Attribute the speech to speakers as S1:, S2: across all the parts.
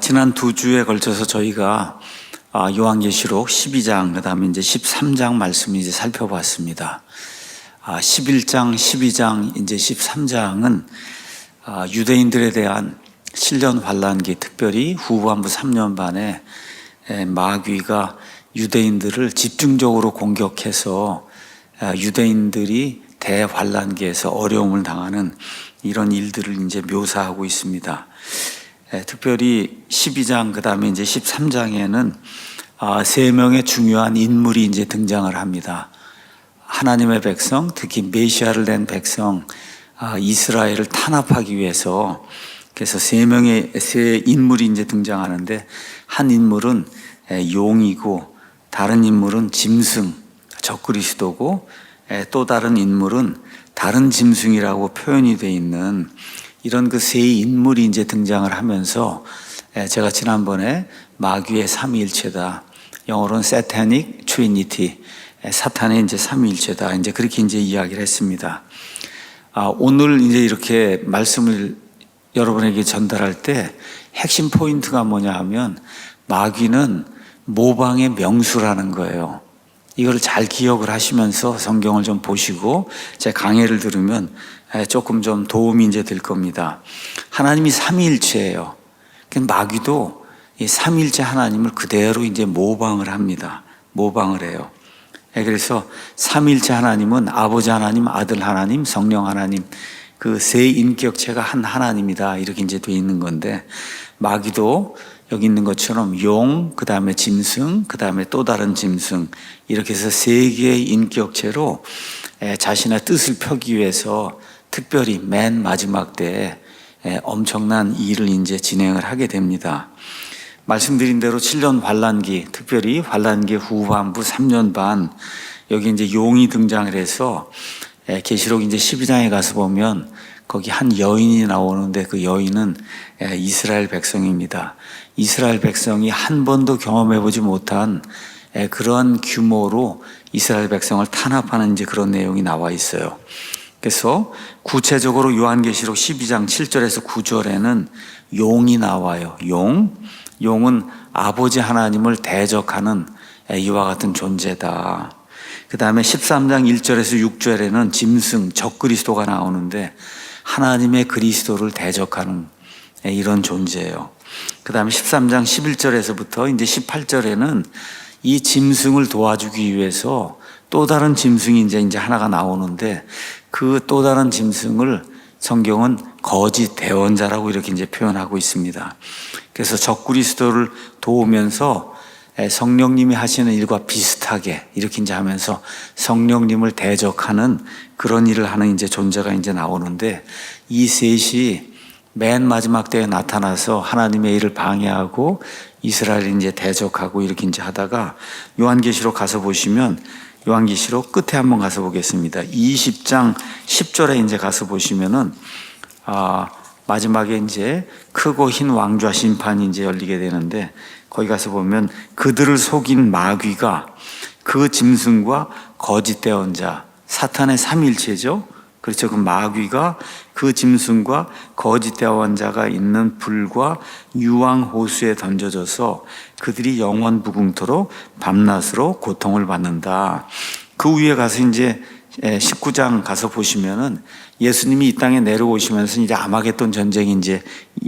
S1: 지난 두 주에 걸쳐서 저희가 요한계시록 12장, 그 다음에 이제 13장 말씀을 이제 살펴봤습니다. 11장, 12장, 이제 13장은 유대인들에 대한 실련 환란기, 특별히 후반부 3년 반에 마귀가 유대인들을 집중적으로 공격해서 유대인들이 대환란기에서 어려움을 당하는 이런 일들을 이제 묘사하고 있습니다. 특별히 12장, 그 다음에 이제 13장에는 세 명의 중요한 인물이 이제 등장을 합니다. 하나님의 백성, 특히 메시아를 낸 백성, 이스라엘을 탄압하기 위해서 그래서 세 인물이 이제 등장하는데, 한 인물은 용이고, 다른 인물은 짐승, 적그리스도고, 또 다른 인물은 다른 짐승이라고 표현이 되어 있는 이런 그 세 인물이 이제 등장을 하면서, 제가 지난번에 마귀의 삼위일체다, 영어로는 Satanic Trinity, 사탄의 이제 삼위일체다, 이제 그렇게 이제 이야기를 했습니다. 오늘 이제 이렇게 말씀을 여러분에게 전달할 때 핵심 포인트가 뭐냐 하면, 마귀는 모방의 명수라는 거예요. 이걸 잘 기억을 하시면서 성경을 좀 보시고 제 강해를 들으면 조금 좀 도움이 이제 될 겁니다. 하나님이 삼위일체예요. 마귀도 이 삼위일체 하나님을 그대로 이제 모방을 합니다. 모방을 해요. 그래서 삼위일체 하나님은 아버지 하나님, 아들 하나님, 성령 하나님, 그 세 인격체가 한 하나님이다, 이렇게 이제 돼 있는 건데, 마귀도 여기 있는 것처럼 용, 그 다음에 짐승, 그 다음에 또 다른 짐승, 이렇게 해서 세 개의 인격체로 자신의 뜻을 펴기 위해서 특별히 맨 마지막 때에 엄청난 일을 이제 진행을 하게 됩니다. 말씀드린 대로 7년 환란기, 특별히 환란기 후반부 3년 반, 여기 이제 용이 등장을 해서 계시록 이제 12장에 가서 보면 거기 한 여인이 나오는데, 그 여인은 이스라엘 백성입니다. 이스라엘 백성이 한 번도 경험해보지 못한 그런 규모로 이스라엘 백성을 탄압하는 이제 그런 내용이 나와 있어요. 그래서 구체적으로 요한계시록 12장 7절에서 9절에는 용이 나와요. 용은 아버지 하나님을 대적하는 이와 같은 존재다. 그 다음에 13장 1절에서 6절에는 짐승, 적그리스도가 나오는데, 하나님의 그리스도를 대적하는 이런 존재예요. 그 다음에 13장 11절에서부터 이제 18절에는 이 짐승을 도와주기 위해서 또 다른 짐승이 이제 하나가 나오는데, 그 또 다른 짐승을 성경은 거짓 대언자라고 이렇게 이제 표현하고 있습니다. 그래서 적그리스도를 도우면서 성령님이 하시는 일과 비슷하게 이렇게 이제 하면서 성령님을 대적하는 그런 일을 하는 이제 존재가 이제 나오는데, 이 셋이 맨 마지막 때에 나타나서 하나님의 일을 방해하고 이스라엘을 이제 대적하고 이렇게 이제 하다가, 요한계시록 가서 보시면, 요한계시록 끝에 한번 가서 보겠습니다. 20장 10절에 이제 가서 보시면은, 마지막에 이제 크고 흰 왕좌 심판이 이제 열리게 되는데, 거기 가서 보면 그들을 속인 마귀가 그 짐승과 거짓 대언자, 사탄의 삼위일체죠. 그렇죠. 그 마귀가 그 짐승과 거짓 대언자가 있는 불과 유황 호수에 던져져서 그들이 영원 무궁토록 밤낮으로 고통을 받는다. 그 위에 가서 이제 19장 가서 보시면은 예수님이 이 땅에 내려오시면서 이제 아마겟돈 전쟁이 이제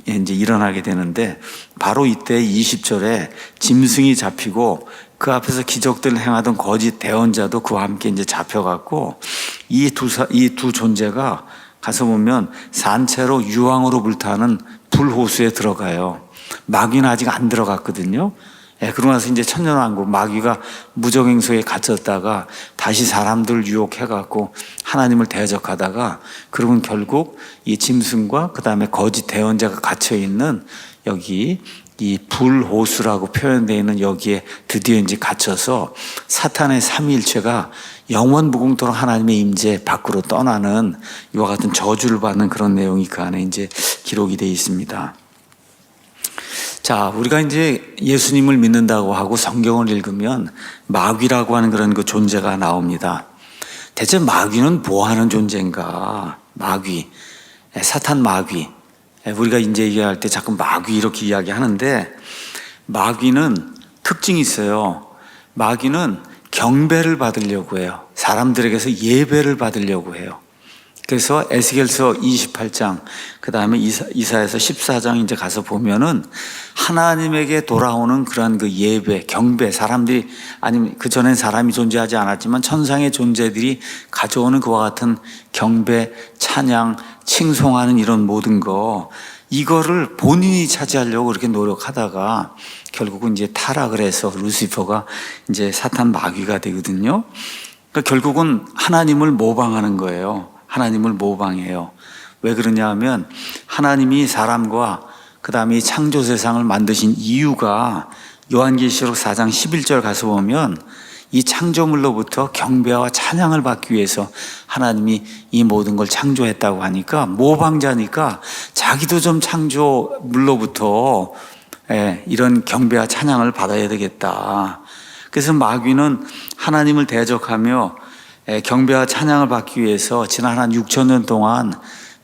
S1: 일어나게 되는데, 바로 이때 20절에 짐승이 잡히고 그 앞에서 기적들을 행하던 거짓 대언자도 그와 함께 이제 잡혀갖고, 이 두 존재가 가서 보면 산채로 유황으로 불타는 불호수에 들어가요. 마귀는 아직 안 들어갔거든요. 그러고 나서 이제 천년왕국, 마귀가 무적행소에 갇혔다가 다시 사람들 유혹해갖고 하나님을 대적하다가, 그러면 결국 이 짐승과 그 다음에 거짓 대언자가 갇혀있는 여기 이 불호수라고 표현되어 있는 여기에 드디어 이제 갇혀서 사탄의 삼위일체가 영원 무궁토록 하나님의 임재 밖으로 떠나는 이와 같은 저주를 받는 그런 내용이 그 안에 이제 기록이 되어 있습니다. 자, 우리가 이제 예수님을 믿는다고 하고 성경을 읽으면 마귀라고 하는 그런 그 존재가 나옵니다. 대체 마귀는 뭐 하는 존재인가? 마귀, 사탄 마귀. 우리가 이제 얘기할 때 자꾸 마귀 이렇게 이야기하는데, 마귀는 특징이 있어요. 마귀는 경배를 받으려고 해요. 사람들에게서 예배를 받으려고 해요. 그래서 에스겔서 28장, 그 다음에 이사야서 14장 이제 가서 보면은 하나님에게 돌아오는 그런 그 예배, 경배, 사람들이, 아니면 그 전엔 사람이 존재하지 않았지만 천상의 존재들이 가져오는 그와 같은 경배, 찬양, 칭송하는 이런 모든 거, 이거를 본인이 차지하려고 그렇게 노력하다가 결국은 이제 타락을 해서 루시퍼가 이제 사탄 마귀가 되거든요. 그러니까 결국은 하나님을 모방하는 거예요. 하나님을 모방해요. 왜 그러냐 하면 하나님이 사람과 그 다음에 창조 세상을 만드신 이유가 요한계시록 4장 11절 가서 보면 이 창조물로부터 경배와 찬양을 받기 위해서 하나님이 이 모든 걸 창조했다고 하니까, 모방자니까 자기도 좀 창조물로부터 이런 경배와 찬양을 받아야 되겠다. 그래서 마귀는 하나님을 대적하며 경배와 찬양을 받기 위해서 지난 한 6천 년 동안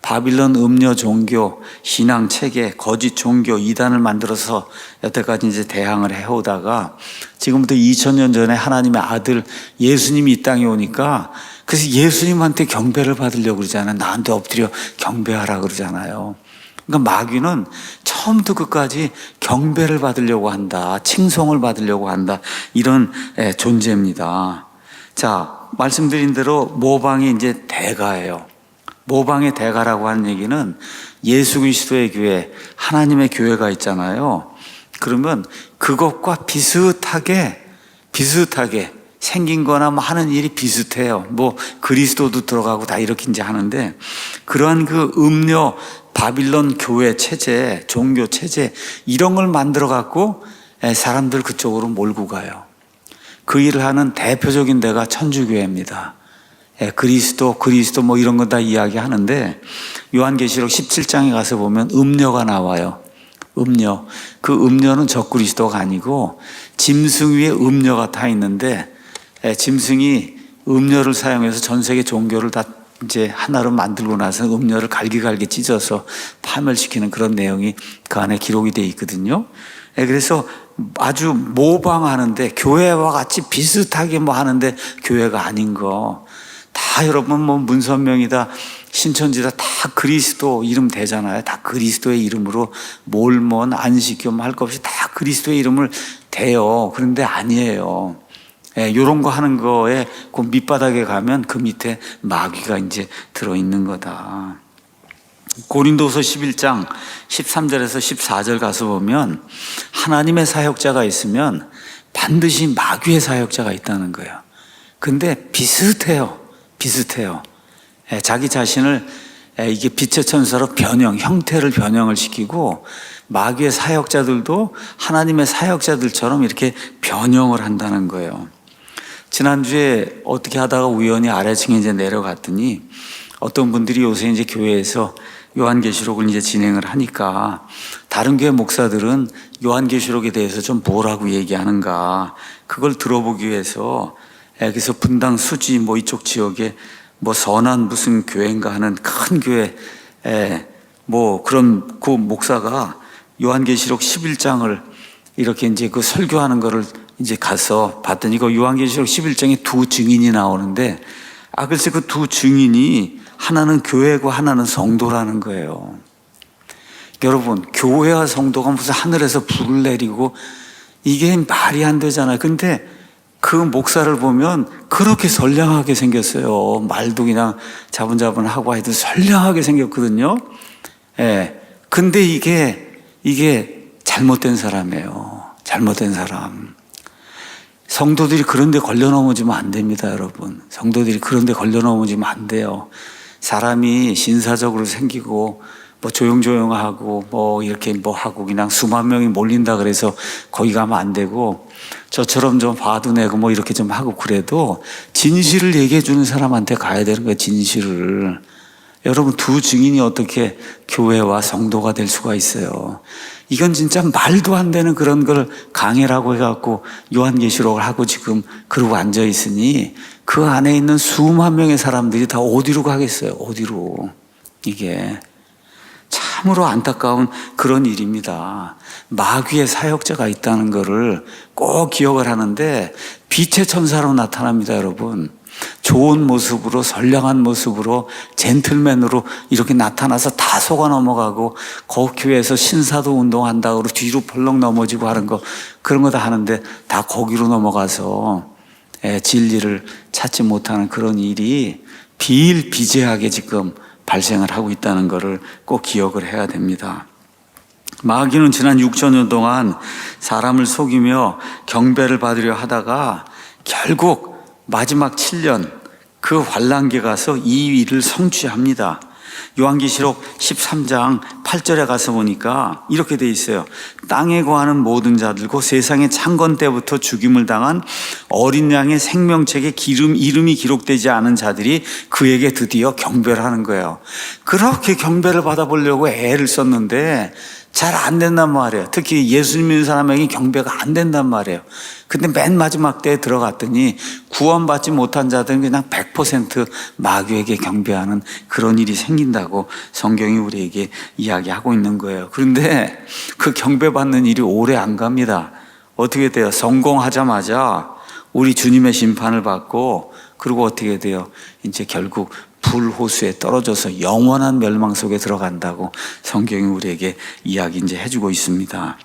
S1: 바빌론 음녀 종교, 신앙 체계, 거짓 종교, 이단을 만들어서 여태까지 이제 대항을 해오다가 지금부터 2000년 전에 하나님의 아들 예수님이 이 땅에 오니까, 그래서 예수님한테 경배를 받으려고 그러잖아요. 나한테 엎드려 경배하라 그러잖아요. 그러니까 마귀는 처음부터 끝까지 경배를 받으려고 한다, 칭송을 받으려고 한다, 이런 존재입니다. 자, 말씀드린 대로 모방이 이제 대가예요. 모방의 대가라고 하는 얘기는 예수 그리스도의 교회, 하나님의 교회가 있잖아요. 그러면 그것과 비슷하게 생긴 거나 뭐 하는 일이 비슷해요. 뭐 그리스도도 들어가고 다 이렇게 이제 하는데, 그러한 그 음료 바빌론 교회 체제, 종교 체제, 이런 걸 만들어 갖고 사람들 그쪽으로 몰고 가요. 그 일을 하는 대표적인 데가 천주교회입니다. 그리스도 뭐 이런 거 다 이야기하는데, 요한계시록 17장에 가서 보면 음료가 나와요. 음료. 그 음료는 적그리스도가 아니고 짐승 위에 음료가 타 있는데, 짐승이 음료를 사용해서 전 세계 종교를 다 이제 하나로 만들고 나서 음료를 갈기갈기 찢어서 파멸시키는 그런 내용이 그 안에 기록이 되어 있거든요. 그래서 아주 모방하는데, 교회와 같이 비슷하게 뭐 하는데 교회가 아닌 거 다, 여러분 뭐 문선명이다, 신천지다, 다 그리스도 이름 대잖아요. 다 그리스도의 이름으로 몰몬, 안식교 할 것 없이 다 그리스도의 이름을 대요. 그런데 아니에요. 이런 거 하는 거에 그 밑바닥에 가면 그 밑에 마귀가 이제 들어있는 거다. 고린도서 11장 13절에서 14절 가서 보면 하나님의 사역자가 있으면 반드시 마귀의 사역자가 있다는 거예요. 근데 비슷해요. 자기 자신을 이게 빛의 천사로 형태를 변형을 시키고, 마귀의 사역자들도 하나님의 사역자들처럼 이렇게 변형을 한다는 거예요. 지난주에 어떻게 하다가 우연히 아래층에 이제 내려갔더니 어떤 분들이 요새 이제 교회에서 요한계시록을 이제 진행을 하니까 다른 교회 목사들은 요한계시록에 대해서 좀 뭐라고 얘기하는가, 그걸 들어보기 위해서 그래서 분당 수지 뭐 이쪽 지역에 뭐 선한 무슨 교회인가 하는 큰 교회 뭐 그런 그 목사가 요한계시록 11장을 이렇게 이제 그 설교하는 거를 이제 가서 봤더니 그 요한계시록 11장에 두 증인이 나오는데, 글쎄 그 두 증인이 하나는 교회고 하나는 성도라는 거예요. 여러분, 교회와 성도가 무슨 하늘에서 불을 내리고 이게 말이 안 되잖아요. 근데 그 목사를 보면 그렇게 선량하게 생겼어요. 말도 그냥 자분자분하고 하여튼 선량하게 생겼거든요. 근데 이게 잘못된 사람이에요. 잘못된 사람. 성도들이 그런 데 걸려 넘어지면 안 됩니다, 여러분. 성도들이 그런 데 걸려 넘어지면 안 돼요. 사람이 신사적으로 생기고 뭐 조용조용하고 뭐 이렇게 뭐 하고 그냥 수만 명이 몰린다 그래서 거기 가면 안 되고, 저처럼 좀 화도 내고 뭐 이렇게 좀 하고 그래도 진실을 얘기해 주는 사람한테 가야 되는 거예요, 진실을. 여러분, 두 증인이 어떻게 교회와 성도가 될 수가 있어요? 이건 진짜 말도 안 되는 그런 걸 강해라고 해갖고 요한계시록을 하고 지금 그러고 앉아 있으니 그 안에 있는 수만 명의 사람들이 다 어디로 가겠어요? 어디로? 이게 참 참으로 안타까운 그런 일입니다. 마귀의 사역자가 있다는 것을 꼭 기억을 하는데 빛의 천사로 나타납니다, 여러분. 좋은 모습으로, 선량한 모습으로, 젠틀맨으로 이렇게 나타나서 다 속아 넘어가고, 교회에서 신사도 운동한다고 뒤로 벌렁 넘어지고 하는 거, 그런 거 다 하는데 다 거기로 넘어가서 진리를 찾지 못하는 그런 일이 비일비재하게 지금 발생을 하고 있다는 것을 꼭 기억을 해야 됩니다. 마귀는 지난 6천년 동안 사람을 속이며 경배를 받으려 하다가 결국 마지막 7년 그 환란기에 가서 이 일을 성취합니다. 요한계시록 13장 8절에 가서 보니까 이렇게 돼 있어요. 땅에 거하는 모든 자들, 곧 세상의 창건 때부터 죽임을 당한 어린 양의 생명책에 이름이 기록되지 않은 자들이 그에게 드디어 경배를 하는 거예요. 그렇게 경배를 받아보려고 애를 썼는데 잘 안 된단 말이에요. 특히 예수님 믿는 사람에게 경배가 안 된단 말이에요. 근데 맨 마지막 때에 들어갔더니 구원받지 못한 자들은 그냥 100% 마귀에게 경배하는 그런 일이 생긴다고 성경이 우리에게 이야기하고 있는 거예요. 그런데 그 경배받는 일이 오래 안 갑니다. 어떻게 돼요? 성공하자마자 우리 주님의 심판을 받고, 그리고 어떻게 돼요? 이제 결국 불호수에 떨어져서 영원한 멸망 속에 들어간다고 성경이 우리에게 이야기 이제 해주고 있습니다.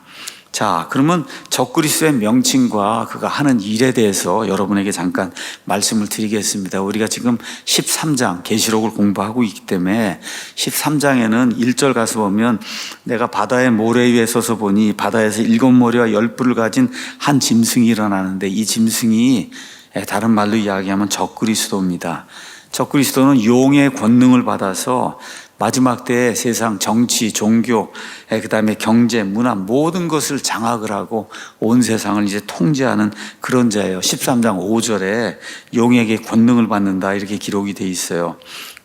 S1: 자, 그러면 적그리스도의 명칭과 그가 하는 일에 대해서 여러분에게 잠깐 말씀을 드리겠습니다. 우리가 지금 13장 계시록을 공부하고 있기 때문에 13장에는 1절 가서 보면 내가 바다의 모래 위에 서서 보니 바다에서 7머리와 10뿔을 가진 한 짐승이 일어나는데, 이 짐승이 다른 말로 이야기하면 적그리스도입니다. 적그리스도는 용의 권능을 받아서 마지막 때에 세상 정치, 종교, 그 다음에 경제, 문화 모든 것을 장악을 하고 온 세상을 이제 통제하는 그런 자예요. 13장 5절에 용에게 권능을 받는다 이렇게 기록이 돼 있어요.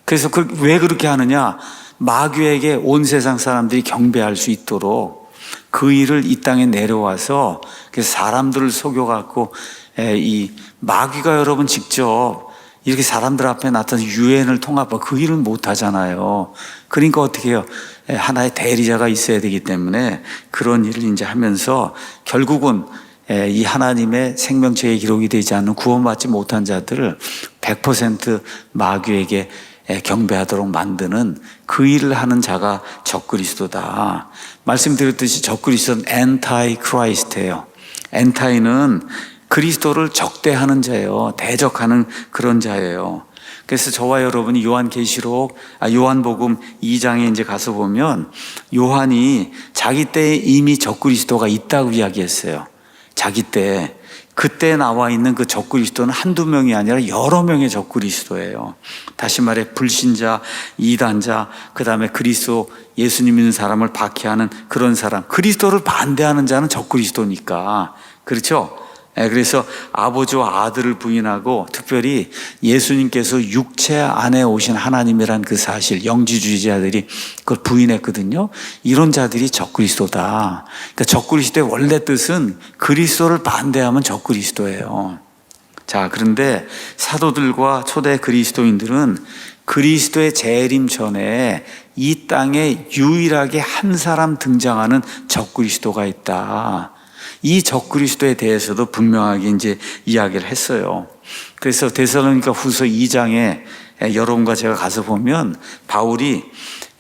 S1: 그래서 왜 그렇게 하느냐? 마귀에게 온 세상 사람들이 경배할 수 있도록 그 일을 이 땅에 내려와서 사람들을 속여갖고, 이 마귀가 여러분 직접 이렇게 사람들 앞에 나타나서 유엔을 통합하고 그 일은 못 하잖아요. 그러니까 어떻게 해요? 하나의 대리자가 있어야 되기 때문에 그런 일을 이제 하면서 결국은 이 하나님의 생명책에 기록이 되지 않는 구원받지 못한 자들을 100% 마귀에게 경배하도록 만드는 그 일을 하는 자가 적그리스도다. 말씀드렸듯이 적그리스도는 엔타이 크라이스트예요. 엔타이는 그리스도를 적대하는 자예요. 대적하는 그런 자예요. 그래서 저와 여러분이 요한복음 2장에 이제 가서 보면 요한이 자기 때에 이미 적그리스도가 있다고 이야기했어요. 자기 때. 그때 나와 있는 그 적그리스도는 한두 명이 아니라 여러 명의 적그리스도예요. 다시 말해 불신자, 이단자, 그 다음에 그리스도 예수님 믿는 사람을 박해하는 그런 사람. 그리스도를 반대하는 자는 적그리스도니까. 그렇죠? 그래서 아버지와 아들을 부인하고 특별히 예수님께서 육체 안에 오신 하나님이란 그 사실, 영지주의자들이 그걸 부인했거든요. 이런 자들이 적그리스도다. 그러니까 적그리스도의 원래 뜻은 그리스도를 반대하면 적그리스도예요. 자, 그런데 사도들과 초대 그리스도인들은 그리스도의 재림 전에 이 땅에 유일하게 한 사람 등장하는 적그리스도가 있다. 이 적그리스도에 대해서도 분명하게 이제 이야기를 했어요. 그래서 데살로니가 후서 2장에 여러분과 제가 가서 보면 바울이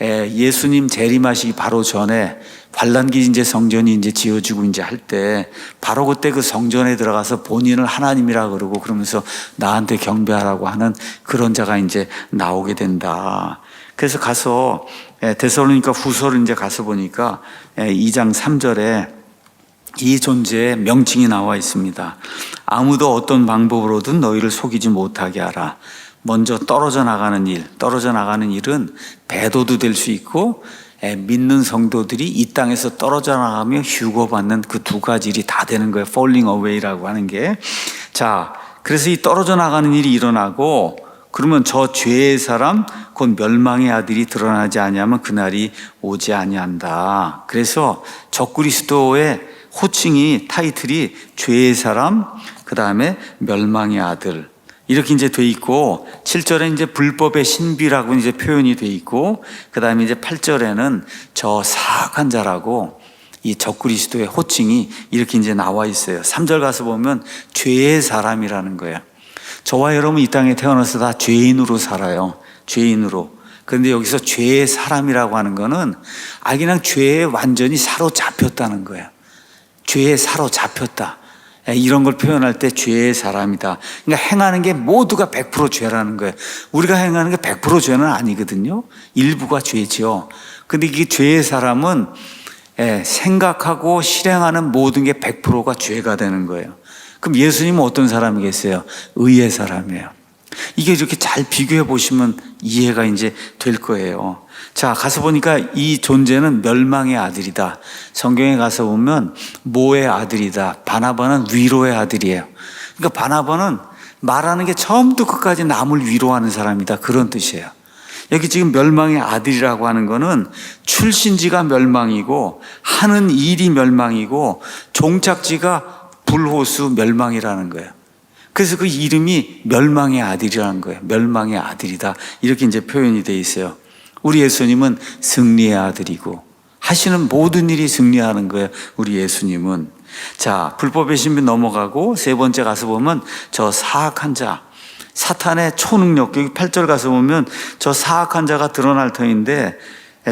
S1: 예수님 재림하시기 바로 전에 환란기 이제 성전이 이제 지어지고 이제 할 때 바로 그때 그 성전에 들어가서 본인을 하나님이라 그러고 그러면서 나한테 경배하라고 하는 그런 자가 이제 나오게 된다. 그래서 가서 데살로니가 후서를 이제 가서 보니까 2장 3절에 이 존재의 명칭이 나와 있습니다. 아무도 어떤 방법으로든 너희를 속이지 못하게 하라. 먼저 떨어져 나가는 일은 배도도 될 수 있고 믿는 성도들이 이 땅에서 떨어져 나가며 휴거받는 그 두 가지 일이 다 되는 거예요. falling away라고 하는 게. 자, 그래서 이 떨어져 나가는 일이 일어나고 그러면 저 죄의 사람 곧 멸망의 아들이 드러나지 아니하면 그날이 오지 아니한다. 그래서 적그리스도의 호칭이 타이틀이 죄의 사람, 그 다음에 멸망의 아들. 이렇게 이제 돼 있고 7절에 이제 불법의 신비라고 이제 표현이 돼 있고 그다음에 이제 8절에는 저 사악한 자라고 이 적그리스도의 호칭이 이렇게 이제 나와 있어요. 3절 가서 보면 죄의 사람이라는 거예요. 저와 여러분 이 땅에 태어나서 다 죄인으로 살아요. 죄인으로. 그런데 여기서 죄의 사람이라고 하는 거는 그냥 죄에 완전히 사로잡혔다는 거예요. 죄에 사로잡혔다. 이런 걸 표현할 때 죄의 사람이다. 그러니까 행하는 게 모두가 100% 죄라는 거예요. 우리가 행하는 게 100% 죄는 아니거든요. 일부가 죄죠. 근데 이게 죄의 사람은 생각하고 실행하는 모든 게 100%가 죄가 되는 거예요. 그럼 예수님은 어떤 사람이겠어요? 의의 사람이에요. 이게 이렇게 잘 비교해 보시면 이해가 이제 될 거예요. 자, 가서 보니까 이 존재는 멸망의 아들이다. 성경에 가서 보면 모의 아들이다. 바나바는 위로의 아들이에요. 그러니까 바나바는 말하는 게 처음부터 끝까지 남을 위로하는 사람이다. 그런 뜻이에요. 여기 지금 멸망의 아들이라고 하는 거는 출신지가 멸망이고 하는 일이 멸망이고 종착지가 불호수 멸망이라는 거예요. 그래서 그 이름이 멸망의 아들이라는 거예요. 멸망의 아들이다. 이렇게 이제 표현이 되어 있어요. 우리 예수님은 승리의 아들이고 하시는 모든 일이 승리하는 거예요. 우리 예수님은. 자, 불법의 신비 넘어가고 세 번째 가서 보면 저 사악한 자, 사탄의 초능력. 여기 8절 가서 보면 저 사악한 자가 드러날 터인데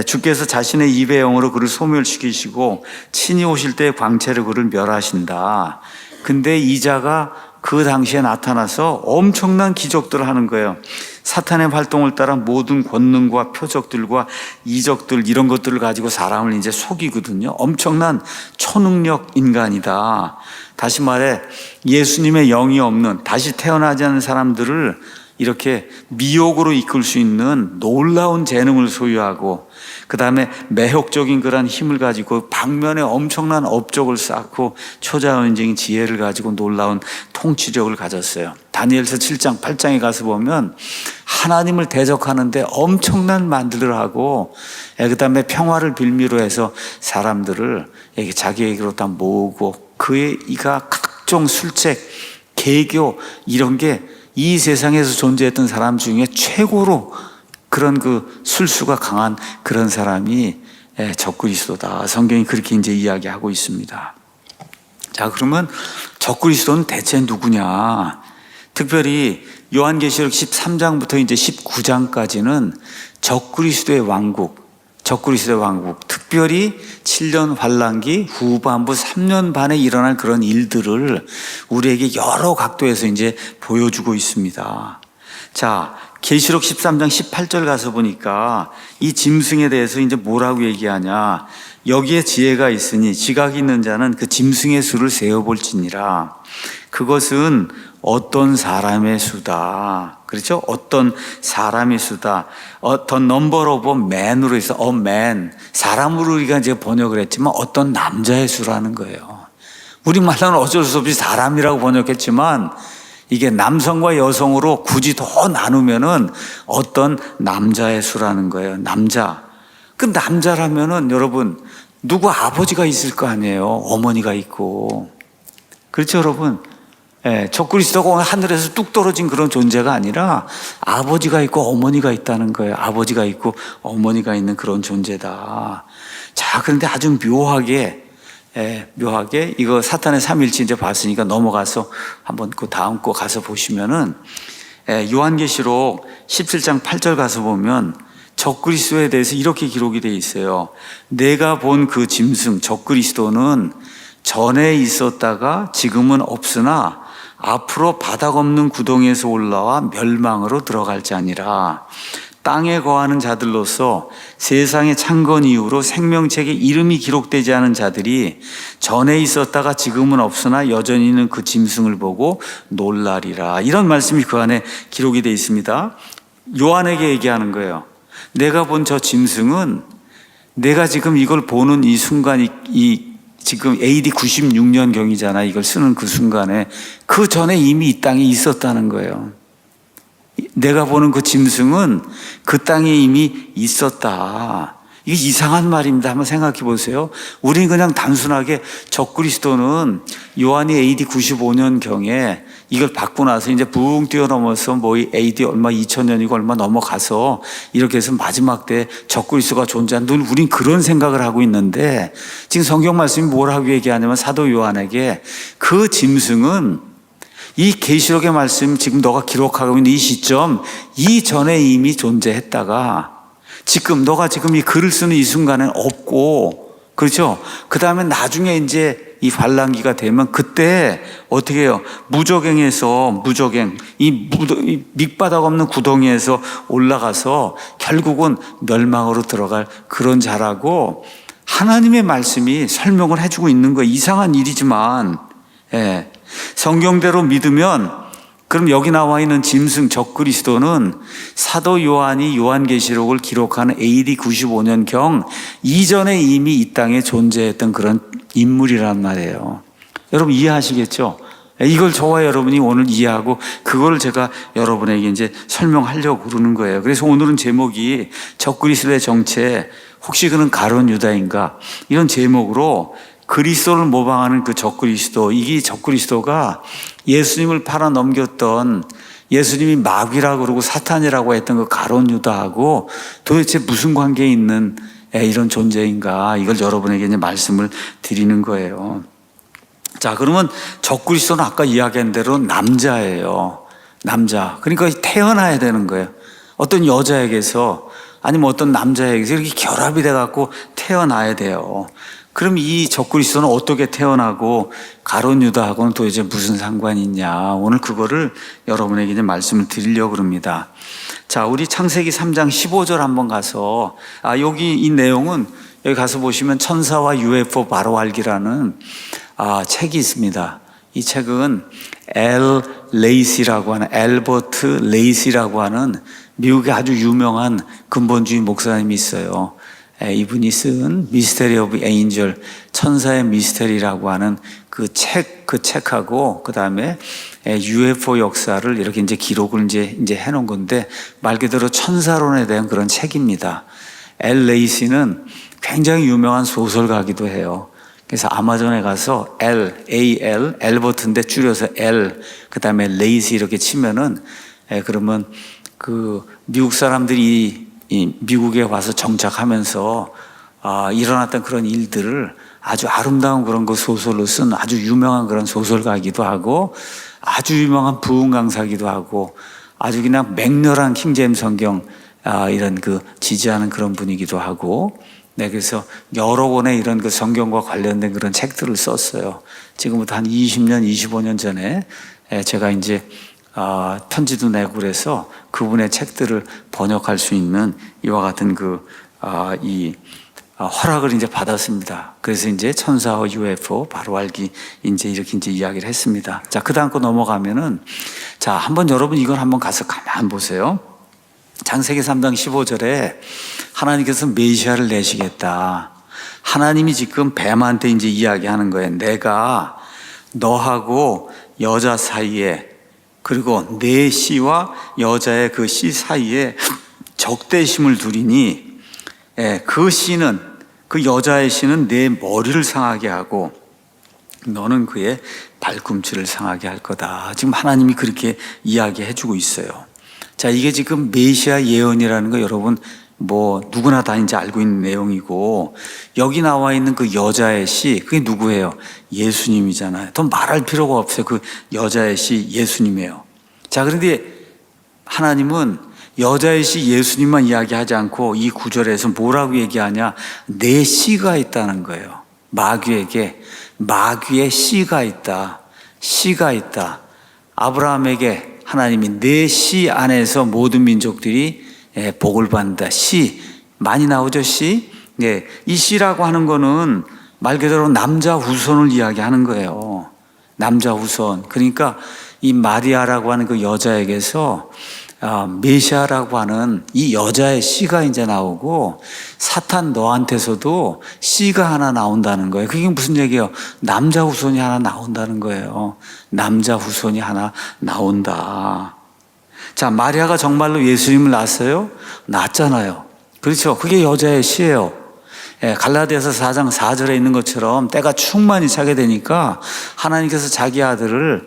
S1: 주께서 자신의 입의 영으로 그를 소멸시키시고 친히 오실 때 광채로 그를 멸하신다. 근데 이 자가 그 당시에 나타나서 엄청난 기적들을 하는 거예요. 사탄의 활동을 따라 모든 권능과 표적들과 이적들 이런 것들을 가지고 사람을 이제 속이거든요. 엄청난 초능력 인간이다. 다시 말해 예수님의 영이 없는 다시 태어나지 않은 사람들을 이렇게 미혹으로 이끌 수 있는 놀라운 재능을 소유하고 그 다음에 매혹적인 그런 힘을 가지고 방면에 엄청난 업적을 쌓고 초자연적인 지혜를 가지고 놀라운 통치력을 가졌어요. 다니엘서 7장 8장에 가서 보면 하나님을 대적하는데 엄청난 만들을 하고 그 다음에 평화를 빌미로 해서 사람들을 자기에게로 다 모으고 그가 각종 술책, 개교 이런 게 이 세상에서 존재했던 사람 중에 최고로 그런 그 술수가 강한 그런 사람이 적그리스도다. 성경이 그렇게 이제 이야기하고 있습니다. 자, 그러면 적그리스도는 대체 누구냐? 특별히 요한계시록 13장부터 이제 19장까지는 적그리스도의 왕국, 특별히 7년 환란기 후반부 3년 반에 일어날 그런 일들을 우리에게 여러 각도에서 이제 보여주고 있습니다. 자, 계시록 13장 18절 가서 보니까 이 짐승에 대해서 이제 뭐라고 얘기하냐? 여기에 지혜가 있으니 지각이 있는 자는 그 짐승의 수를 세어볼지니라. 그것은 어떤 사람의 수다. 그렇죠? 어떤 사람의 수다. 어떤 number of man으로 해서 a man. 사람으로 우리가 이제 번역을 했지만 어떤 남자의 수라는 거예요. 우리말로는 어쩔 수 없이 사람이라고 번역했지만 이게 남성과 여성으로 굳이 더 나누면은 어떤 남자의 수라는 거예요. 남자. 그 남자라면은 여러분 누구 아버지가 있을 거 아니에요. 어머니가 있고. 그렇죠, 여러분? 적그리스도가 하늘에서 뚝 떨어진 그런 존재가 아니라 아버지가 있고 어머니가 있다는 거예요. 아버지가 있고 어머니가 있는 그런 존재다. 자, 그런데 아주 묘하게 이거 사탄의 삼일체 이제 봤으니까 넘어가서 한번 그 다음 거 가서 보시면은 요한계시록 17장 8절 가서 보면 적그리스도에 대해서 이렇게 기록이 되어 있어요. 내가 본 그 짐승 적그리스도는 전에 있었다가 지금은 없으나 앞으로 바닥 없는 구덩이에서 올라와 멸망으로 들어갈 자니라. 땅에 거하는 자들로서 세상의 창건 이후로 생명책에 이름이 기록되지 않은 자들이 전에 있었다가 지금은 없으나 여전히 있는 그 짐승을 보고 놀라리라. 이런 말씀이 그 안에 기록이 되어 있습니다. 요한에게 얘기하는 거예요. 내가 본 저 짐승은 내가 지금 이걸 보는 이 순간이 지금 AD 96년경이잖아. 이걸 쓰는 그 순간에 그 전에 이미 이 땅에 있었다는 거예요. 내가 보는 그 짐승은 그 땅에 이미 있었다. 이게 이상한 말입니다. 한번 생각해 보세요. 우리는 그냥 단순하게 적그리스도는 요한이 AD 95년경에 이걸 받고 나서 이제 붕 뛰어넘어서 뭐 AD 얼마 2000년이고 얼마 넘어가서 이렇게 해서 마지막 때 적그리스도가 존재한다. 우린 그런 생각을 하고 있는데 지금 성경 말씀이 뭐라고 얘기하냐면 사도 요한에게 그 짐승은 이 계시록의 말씀 지금 너가 기록하고 있는 이 시점 이전에 이미 존재했다가 지금 너가 지금 이 글을 쓰는 이 순간엔 없고, 그렇죠? 그 다음에 나중에 이제 이 환란기가 되면 그때 어떻게 해요? 무저갱에서 이 밑바닥 없는 구덩이에서 올라가서 결국은 멸망으로 들어갈 그런 자라고 하나님의 말씀이 설명을 해주고 있는 거예요. 이상한 일이지만, 예. 성경대로 믿으면 그럼 여기 나와 있는 짐승 적그리스도는 사도 요한이 요한계시록을 기록하는 AD 95년경 이전에 이미 이 땅에 존재했던 그런 인물이란 말이에요. 여러분 이해하시겠죠? 이걸 저와 여러분이 오늘 이해하고 그걸 제가 여러분에게 이제 설명하려고 그러는 거예요. 그래서 오늘은 제목이 적그리스도의 정체, 혹시 그는 가룟 유다인가? 이런 제목으로 그리스도를 모방하는 그 적그리스도, 이게 적그리스도가 예수님을 팔아 넘겼던, 예수님이 마귀라고 그러고 사탄이라고 했던 그 가룟 유다하고 도대체 무슨 관계에 있는 이런 존재인가, 이걸 여러분에게 이제 말씀을 드리는 거예요. 자, 그러면 적그리스도는 아까 이야기한 대로 남자예요. 남자. 그러니까 태어나야 되는 거예요. 어떤 여자에게서 아니면 어떤 남자에게서 이렇게 결합이 돼갖고 태어나야 돼요. 그럼 이 적그리스도는 어떻게 태어나고 가룟 유다하고는 도대체 무슨 상관이 있냐. 오늘 그거를 여러분에게 이제 말씀을 드리려고 합니다. 자, 우리 창세기 3장 15절 한번 가서, 여기 이 내용은 여기 가서 보시면 천사와 UFO 바로 알기라는 책이 있습니다. 이 책은 엘버트 레이시라고 하는 미국의 아주 유명한 근본주의 목사님이 있어요. 이분이 쓴 미스테리 오브 에인절, 천사의 미스테리라고 하는 그 책하고 그 다음에 UFO 역사를 이렇게 이제 기록을 이제 해놓은 건데 말 그대로 천사론에 대한 그런 책입니다. 레이시는 굉장히 유명한 소설가기도 해요. 그래서 아마존에 가서 엘버트인데 줄여서 그 다음에 레이시 이렇게 치면은 그러면 그 미국 사람들이 이 미국에 와서 정착하면서 일어났던 그런 일들을 아주 아름다운 그런 그 소설로 쓴 아주 유명한 그런 소설가이기도 하고 아주 유명한 부흥 강사기도 하고 아주 그냥 맹렬한 킹제임스 성경 이런 그 지지하는 그런 분이기도 하고, 네, 그래서 여러 권의 이런 그 성경과 관련된 그런 책들을 썼어요. 지금부터 한 20년, 25년 전에 제가 이제 편지도 내고 그래서 그분의 책들을 번역할 수 있는 이와 같은 허락을 이제 받았습니다. 그래서 이제 천사와 UFO 바로 알기 이제 이렇게 이제 이야기를 했습니다. 자, 그 다음 거 넘어가면은, 자, 한번 여러분 이걸 한번 가서 가만 보세요. 창세기 3장 15절에 하나님께서 메시아를 내시겠다. 하나님이 지금 뱀한테 이제 이야기하는 거예요. 내가 너하고 여자 사이에, 그리고 내 씨와 여자의 그 씨 사이에 적대심을 두리니, 그 씨는, 그 여자의 씨는 내 머리를 상하게 하고 너는 그의 발꿈치를 상하게 할 거다. 지금 하나님이 그렇게 이야기해 주고 있어요. 자, 이게 지금 메시아 예언이라는 거 여러분 뭐 누구나 다 이제 알고 있는 내용이고, 여기 나와 있는 그 여자의 씨, 그게 누구예요? 예수님이잖아요. 더 말할 필요가 없어요. 그 여자의 씨 예수님이에요. 자, 그런데 하나님은 여자의 씨 예수님만 이야기하지 않고 이 구절에서 뭐라고 얘기하냐? 내 씨가 있다는 거예요. 마귀에게 마귀의 씨가 있다. 씨가 있다. 아브라함에게 하나님이 내 씨 안에서 모든 민족들이 복을 받는다. 씨 많이 나오죠, 씨. 네, 이 씨라고 하는 거는 말 그대로 남자 후손을 이야기하는 거예요. 남자 후손. 그러니까 이 마리아라고 하는 그 여자에게서 메시아라고 하는 이 여자의 씨가 이제 나오고, 사탄 너한테서도 씨가 하나 나온다는 거예요. 그게 무슨 얘기예요? 남자 후손이 하나 나온다는 거예요. 남자 후손이 하나 나온다. 자, 마리아가 정말로 예수님을 낳았어요? 낳았잖아요. 그렇죠. 그게 여자의 씨예요. 갈라디아서 4장 4절에 있는 것처럼 때가 충만히 차게 되니까 하나님께서 자기 아들을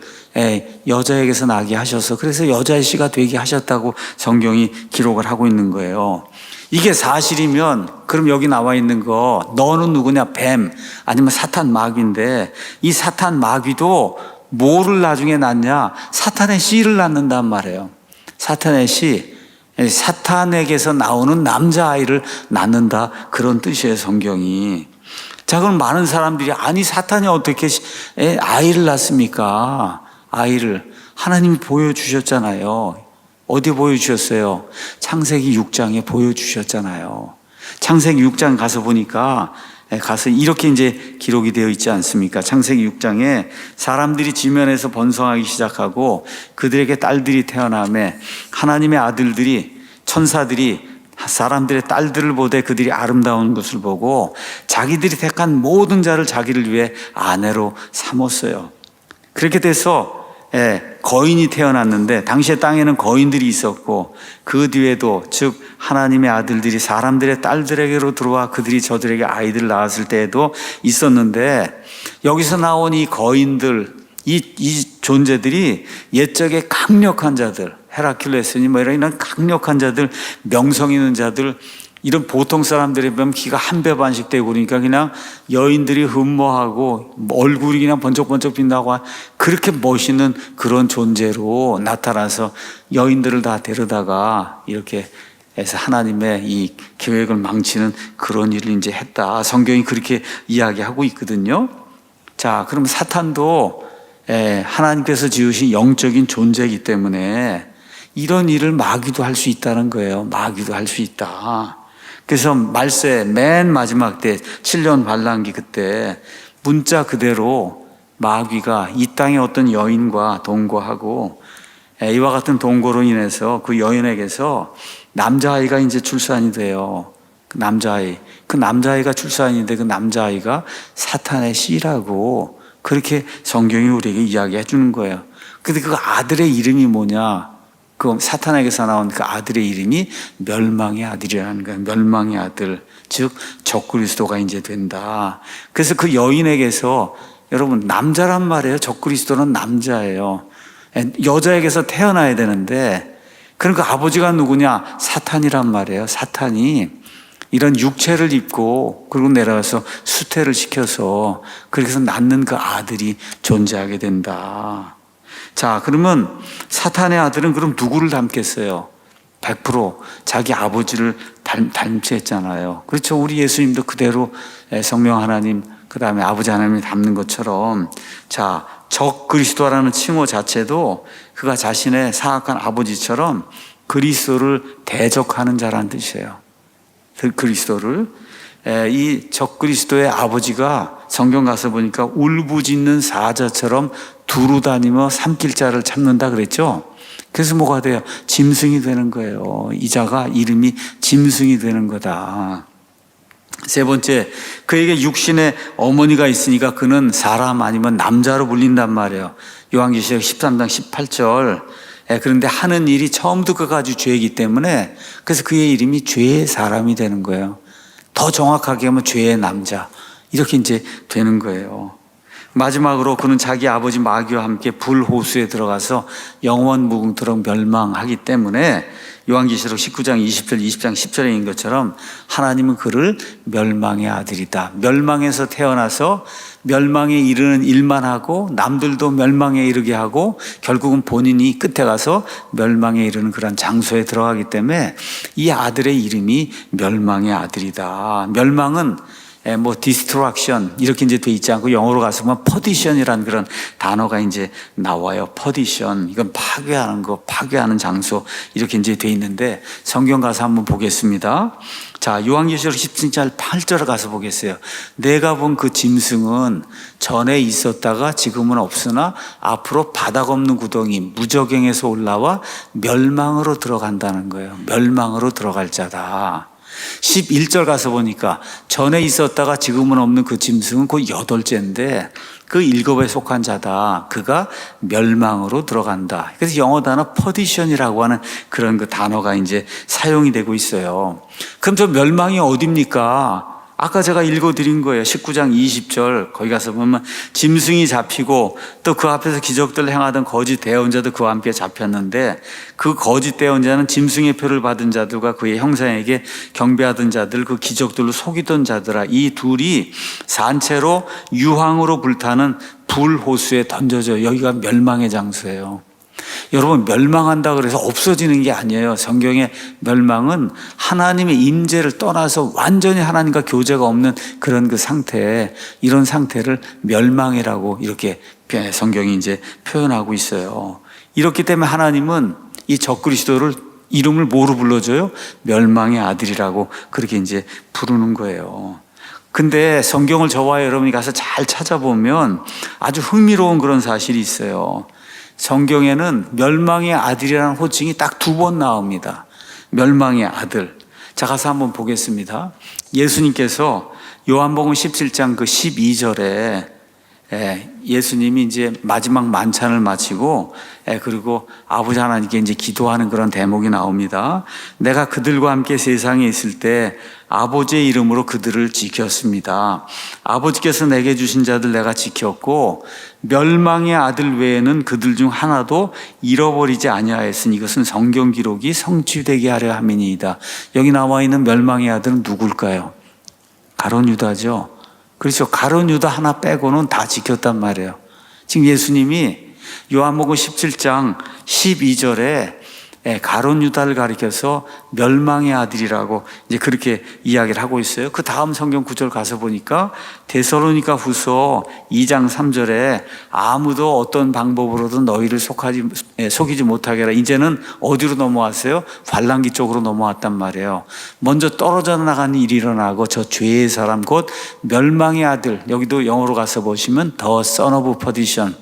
S1: 여자에게서 나게 하셔서 그래서 여자의 씨가 되게 하셨다고 성경이 기록을 하고 있는 거예요. 이게 사실이면 그럼 여기 나와 있는 거 너는 누구냐? 뱀 아니면 사탄 마귀인데 이 사탄 마귀도 뭐를 나중에 낳냐? 사탄의 씨를 낳는단 말이에요. 사탄의 씨, 사탄에게서 나오는 남자아이를 낳는다 그런 뜻이에요, 성경이. 자, 그럼 많은 사람들이 아니 사탄이 어떻게 아이를 낳습니까? 아이를 하나님이 보여주셨잖아요. 어디 보여주셨어요? 창세기 6장에 보여주셨잖아요. 창세기 6장 가서 보니까 가서 이렇게 이제 기록이 되어 있지 않습니까? 창세기 6장에 사람들이 지면에서 번성하기 시작하고 그들에게 딸들이 태어나며 하나님의 아들들이 천사들이 사람들의 딸들을 보되 그들이 아름다운 것을 보고 자기들이 택한 모든 자를 자기를 위해 아내로 삼았어요. 그렇게 돼서 거인이 태어났는데 당시에 땅에는 거인들이 있었고 그 뒤에도 즉 하나님의 아들들이 사람들의 딸들에게로 들어와 그들이 저들에게 아이들을 낳았을 때에도 있었는데 여기서 나온 이 거인들 이 존재들이 옛적에 강력한 자들 헤라큘레스니 뭐 이런 강력한 자들 명성 있는 자들 이런 보통 사람들에 보면 키가 한 배 반씩 되고 그러니까 그냥 여인들이 흠모하고 얼굴이 그냥 번쩍번쩍 빛나고 그렇게 멋있는 그런 존재로 나타나서 여인들을 다 데려다가 이렇게 해서 하나님의 이 계획을 망치는 그런 일을 이제 했다. 성경이 그렇게 이야기하고 있거든요. 자, 그럼 사탄도 하나님께서 지으신 영적인 존재이기 때문에 이런 일을 마귀도 할 수 있다는 거예요. 마귀도 할 수 있다. 그래서 말세 맨 마지막 때 7년 환란기 그때 문자 그대로 마귀가 이 땅의 어떤 여인과 동거하고 이와 같은 동거로 인해서 그 여인에게서 남자아이가 이제 출산이 돼요. 그 남자아이가 출산이 돼 그 남자아이가 사탄의 씨라고 그렇게 성경이 우리에게 이야기해 주는 거예요. 근데 그 아들의 이름이 뭐냐? 그 사탄에게서 나온 그 아들의 이름이 멸망의 아들이라는 거예요. 멸망의 아들, 즉 적그리스도가 이제 된다. 그래서 그 여인에게서 여러분 남자란 말이에요. 적그리스도는 남자예요. 여자에게서 태어나야 되는데 그러니까 아버지가 누구냐? 사탄이란 말이에요. 사탄이 이런 육체를 입고 그리고 내려가서 수태를 시켜서 그렇게 해서 낳는 그 아들이 존재하게 된다. 자, 그러면 사탄의 아들은 그럼 누구를 닮겠어요? 100% 자기 아버지를 닮지 했잖아요. 그렇죠. 우리 예수님도 그대로 성령 하나님, 그 다음에 아버지 하나님을 닮는 것처럼 자, 적 그리스도라는 칭호 자체도 그가 자신의 사악한 아버지처럼 그리스도를 대적하는 자라는 뜻이에요. 그리스도를 이 적그리스도의 아버지가 성경 가서 보니까 울부짖는 사자처럼 두루 다니며 삼킬자를 참는다 그랬죠. 그래서 뭐가 돼요? 짐승이 되는 거예요. 이 자가 이름이 짐승이 되는 거다. 세 번째, 그에게 육신의 어머니가 있으니까 그는 사람 아니면 남자로 불린단 말이에요. 요한계시록 13장 18절. 그런데 하는 일이 처음부터 끝까지 죄이기 때문에 그래서 그의 이름이 죄의 사람이 되는 거예요. 더 정확하게 하면 죄의 남자 이렇게 이제 되는 거예요. 마지막으로 그는 자기 아버지 마귀와 함께 불호수에 들어가서 영원 무궁토록 멸망하기 때문에 요한계시록 19장 20절 20장 10절에 있는 것처럼 하나님은 그를 멸망의 아들이다. 멸망에서 태어나서 멸망에 이르는 일만 하고 남들도 멸망에 이르게 하고 결국은 본인이 끝에 가서 멸망에 이르는 그런 장소에 들어가기 때문에 이 아들의 이름이 멸망의 아들이다. 멸망은 뭐 디스트럭션 이렇게 이제 돼 있지 않고 영어로 가서 보면 퍼디션이라는 그런 단어가 이제 나와요. 퍼디션 이건 파괴하는 거, 파괴하는 장소 이렇게 이제 돼 있는데 성경 가서 한번 보겠습니다. 자, 요한계시록 17장 8절에 가서 보겠어요. 내가 본 그 짐승은 전에 있었다가 지금은 없으나 앞으로 바닥 없는 구덩이 무저갱에서 올라와 멸망으로 들어간다는 거예요. 멸망으로 들어갈 자다. 11절 가서 보니까 전에 있었다가 지금은 없는 그 짐승은 그 8째인데 그 7에 속한 자다. 그가 멸망으로 들어간다. 그래서 영어 단어 퍼디션이라고 하는 그런 그 단어가 이제 사용이 되고 있어요. 그럼 저 멸망이 어디입니까? 아까 제가 읽어드린 거예요. 19장 20절 거기 가서 보면 짐승이 잡히고 또 그 앞에서 기적들을 행하던 거짓 대언자도 그와 함께 잡혔는데 그 거짓 대언자는 짐승의 표를 받은 자들과 그의 형상에게 경배하던 자들, 그 기적들로 속이던 자들아, 이 둘이 산채로 유황으로 불타는 불호수에 던져져. 여기가 멸망의 장소예요. 여러분, 멸망한다 그래서 없어지는 게 아니에요. 성경의 멸망은 하나님의 임재를 떠나서 완전히 하나님과 교제가 없는 그런 그 상태, 이런 상태를 멸망이라고 이렇게 성경이 이제 표현하고 있어요. 이렇기 때문에 하나님은 이 적그리스도를 이름을 뭐로 불러줘요? 멸망의 아들이라고 그렇게 이제 부르는 거예요. 근데 성경을 저와 여러분이 가서 잘 찾아보면 아주 흥미로운 그런 사실이 있어요. 성경에는 멸망의 아들이라는 호칭이 딱 2번 나옵니다. 멸망의 아들. 자, 가서 한번 보겠습니다. 예수님께서 요한복음 17장 그 12절에 예수님이 이제 마지막 만찬을 마치고 그리고 아버지 하나님께 이제 기도하는 그런 대목이 나옵니다. 내가 그들과 함께 세상에 있을 때 아버지의 이름으로 그들을 지켰습니다. 아버지께서 내게 주신 자들 내가 지켰고 멸망의 아들 외에는 그들 중 하나도 잃어버리지 아니하였으니 이것은 성경 기록이 성취되게 하려 함이니이다. 여기 나와 있는 멸망의 아들은 누굴까요? 가룟 유다죠. 그렇죠. 가룟 유다 하나 빼고는 다 지켰단 말이에요. 지금 예수님이 요한복음 17장 12절에 가룟 유다를 가리켜서 멸망의 아들이라고 이제 그렇게 이야기를 하고 있어요. 그 다음 성경 구절 가서 보니까 데살로니가 후서 2장 3절에 아무도 어떤 방법으로든 너희를 속이지 못하게 하라. 이제는 어디로 넘어왔어요? 환난기 쪽으로 넘어왔단 말이에요. 먼저 떨어져 나가는 일이 일어나고 저 죄의 사람 곧 멸망의 아들, 여기도 영어로 가서 보시면 The Son of Perdition,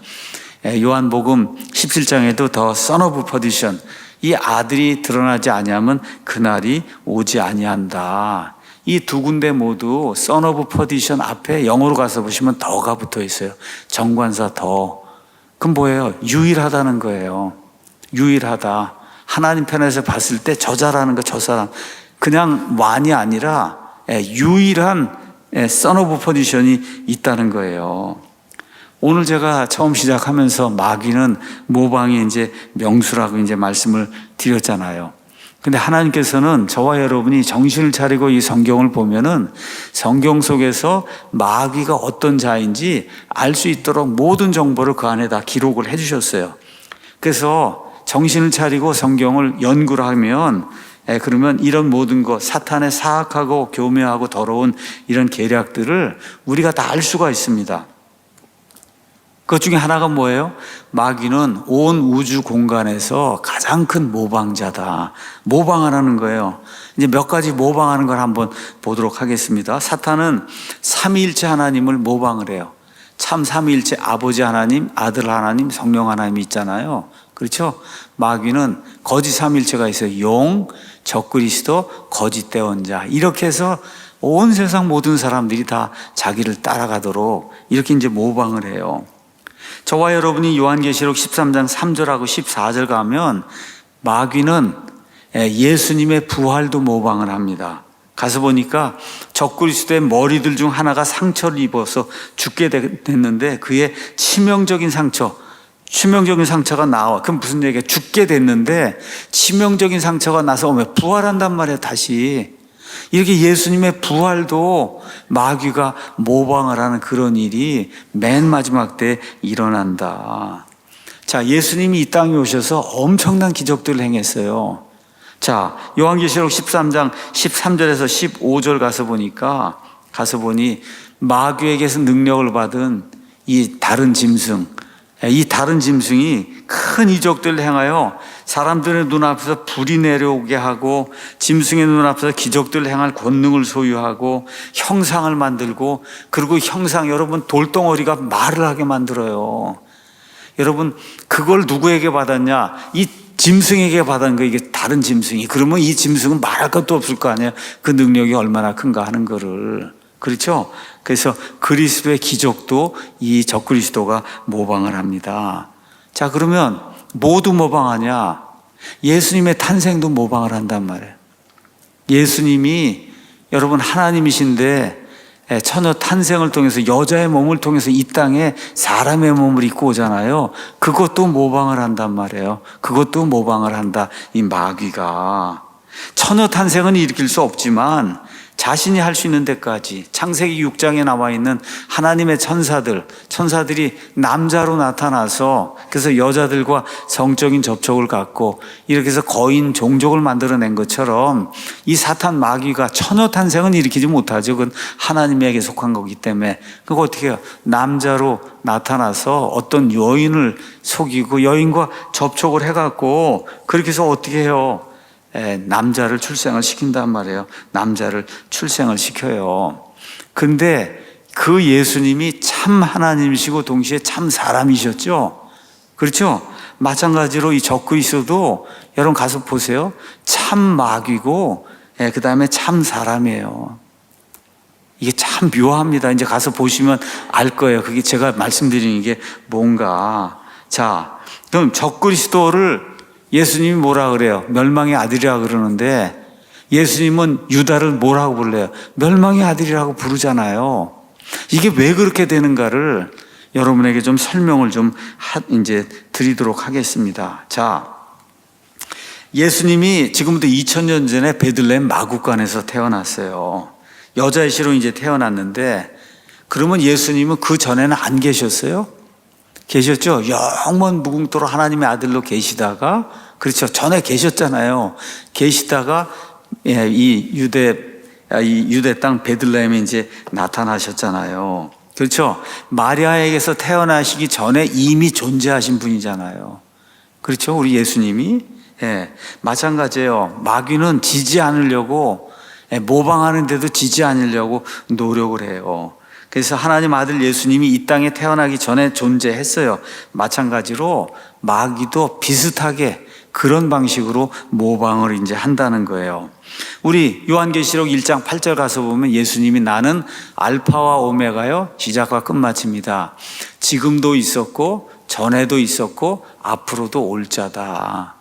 S1: 요한복음 17장에도 The Son of Perdition, 이 아들이 드러나지 아니하면 그날이 오지 아니한다. 이 2군데 모두 Son of Perdition 앞에 영어로 가서 보시면 더가 붙어 있어요. 정관사 더. 그럼 뭐예요? 유일하다는 거예요. 유일하다. 하나님 편에서 봤을 때 저자라는 거, 저 사람. 그냥 완이 아니라 유일한 Son of Perdition이 있다는 거예요. 오늘 제가 처음 시작하면서 마귀는 모방의 이제 명수라고 이제 말씀을 드렸잖아요. 근데 하나님께서는 저와 여러분이 정신을 차리고 이 성경을 보면은 성경 속에서 마귀가 어떤 자인지 알 수 있도록 모든 정보를 그 안에 다 기록을 해 주셨어요. 그래서 정신을 차리고 성경을 연구를 하면 그러면 이런 모든 것, 사탄의 사악하고 교묘하고 더러운 이런 계략들을 우리가 다 알 수가 있습니다. 그것 중에 하나가 뭐예요? 마귀는 온 우주 공간에서 가장 큰 모방자다. 모방하라는 거예요. 이제 몇 가지 모방하는 걸 한번 보도록 하겠습니다. 사탄은 삼위일체 하나님을 모방을 해요. 참 삼위일체 아버지 하나님, 아들 하나님, 성령 하나님이 있잖아요. 그렇죠? 마귀는 거짓 삼위일체가 있어요. 용, 적그리스도, 거짓 대언자. 이렇게 해서 온 세상 모든 사람들이 다 자기를 따라가도록 이렇게 이제 모방을 해요. 저와 여러분이 요한계시록 13장 3절하고 14절 가면 마귀는 예수님의 부활도 모방을 합니다. 가서 보니까 적그리스도의 머리들 중 하나가 상처를 입어서 죽게 됐는데 그의 치명적인 상처가 나와. 그럼 무슨 얘기야? 죽게 됐는데 치명적인 상처가 나서 부활한단 말이에요. 다시. 이렇게 예수님의 부활도 마귀가 모방을 하는 그런 일이 맨 마지막 때 일어난다. 자, 예수님이 이 땅에 오셔서 엄청난 기적들을 행했어요. 자, 요한계시록 13장 13절에서 15절 가서 보니 마귀에게서 능력을 받은 이 다른 짐승이 큰 이적들을 행하여 사람들의 눈앞에서 불이 내려오게 하고 짐승의 눈앞에서 기적들을 행할 권능을 소유하고 형상을 만들고, 그리고 여러분 돌덩어리가 말을 하게 만들어요. 여러분 그걸 누구에게 받았냐? 이 짐승에게 받은 거. 이게 다른 짐승이. 그러면 이 짐승은 말할 것도 없을 거 아니에요. 그 능력이 얼마나 큰가 하는 거를. 그렇죠? 그래서 그리스도의 기적도 이 적그리스도가 모방을 합니다. 자, 그러면 모두 모방하냐? 예수님의 탄생도 모방을 한단 말이에요. 예수님이 여러분 하나님이신데 처녀 탄생을 통해서 여자의 몸을 통해서 이 땅에 사람의 몸을 입고 오잖아요. 그것도 모방을 한단 말이에요. 그것도 모방을 한다. 이 마귀가. 처녀 탄생은 일으킬 수 없지만 자신이 할 수 있는 데까지 창세기 6장에 나와 있는 하나님의 천사들이 남자로 나타나서 그래서 여자들과 성적인 접촉을 갖고 이렇게 해서 거인 종족을 만들어낸 것처럼 이 사탄 마귀가 처녀 탄생은 일으키지 못하죠. 그건 하나님에게 속한 거기 때문에. 그거 어떻게 해요? 남자로 나타나서 어떤 여인을 속이고 여인과 접촉을 해갖고 그렇게 해서 어떻게 해요? 남자를 출생을 시킨단 말이에요. 남자를 출생을 시켜요. 근데 그 예수님이 참 하나님이시고 동시에 참 사람이셨죠. 그렇죠? 마찬가지로 이 적그리스도도 여러분 가서 보세요. 참 마귀고 그 다음에 참 사람이에요. 이게 참 묘합니다. 이제 가서 보시면 알 거예요. 그게 제가 말씀드리는 게 뭔가. 자, 그럼 적그리스도를 예수님이 뭐라 그래요? 멸망의 아들이라 그러는데 예수님은 유다를 뭐라고 불러요? 멸망의 아들이라고 부르잖아요. 이게 왜 그렇게 되는가를 여러분에게 좀 설명을 좀 이제 드리도록 하겠습니다. 자, 예수님이 지금부터 2000년 전에 베들레헴 마구간에서 태어났어요. 여자의 씨로 이제 태어났는데 그러면 예수님은 그 전에는 안 계셨어요? 계셨죠? 영원 무궁토로 하나님의 아들로 계시다가, 그렇죠. 전에 계셨잖아요. 계시다가, 이 유대 땅 베들레헴에 이제 나타나셨잖아요. 그렇죠. 마리아에게서 태어나시기 전에 이미 존재하신 분이잖아요. 그렇죠. 우리 예수님이. 마찬가지예요. 마귀는 지지 않으려고, 모방하는데도 지지 않으려고 노력을 해요. 그래서 하나님 아들 예수님이 이 땅에 태어나기 전에 존재했어요. 마찬가지로 마귀도 비슷하게 그런 방식으로 모방을 이제 한다는 거예요. 우리 요한계시록 1장 8절 가서 보면 예수님이 나는 알파와 오메가요, 시작과 끝마칩니다. 지금도 있었고 전에도 있었고 앞으로도 올 자다.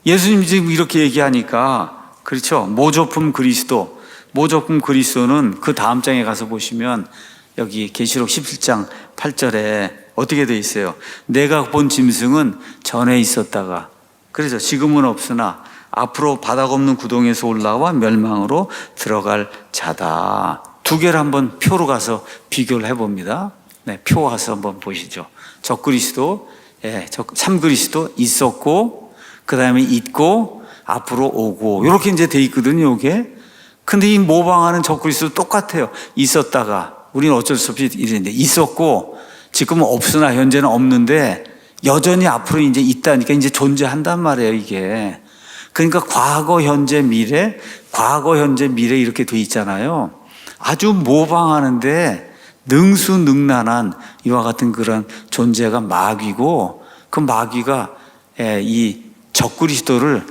S1: 예수님이 지금 이렇게 얘기하니까, 그렇죠. 모조품 그리스도는 그 다음 장에 가서 보시면 여기 계시록 17장 8절에 어떻게 되어 있어요? 내가 본 짐승은 전에 있었다가, 그래서 지금은 없으나 앞으로 바닥 없는 구덩이에서 올라와 멸망으로 들어갈 자다. 두 개를 한번 표로 가서 비교를 해봅니다. 표 가서 한번 보시죠. 적그리스도, 참그리스도 있었고, 그 다음에 있고, 앞으로 오고, 이렇게 이제 돼 있거든요, 이게. 근데 이 모방하는 적그리스도 똑같아요. 있었다가, 우리는 어쩔 수 없이 이랬는데, 있었고, 지금은 없으나 현재는 없는데, 여전히 앞으로 이제 있다니까 이제 존재한단 말이에요, 이게. 그러니까 과거, 현재, 미래 이렇게 돼 있잖아요. 아주 모방하는데 능수능란한 이와 같은 그런 존재가 마귀고, 그 마귀가 이 적그리스도를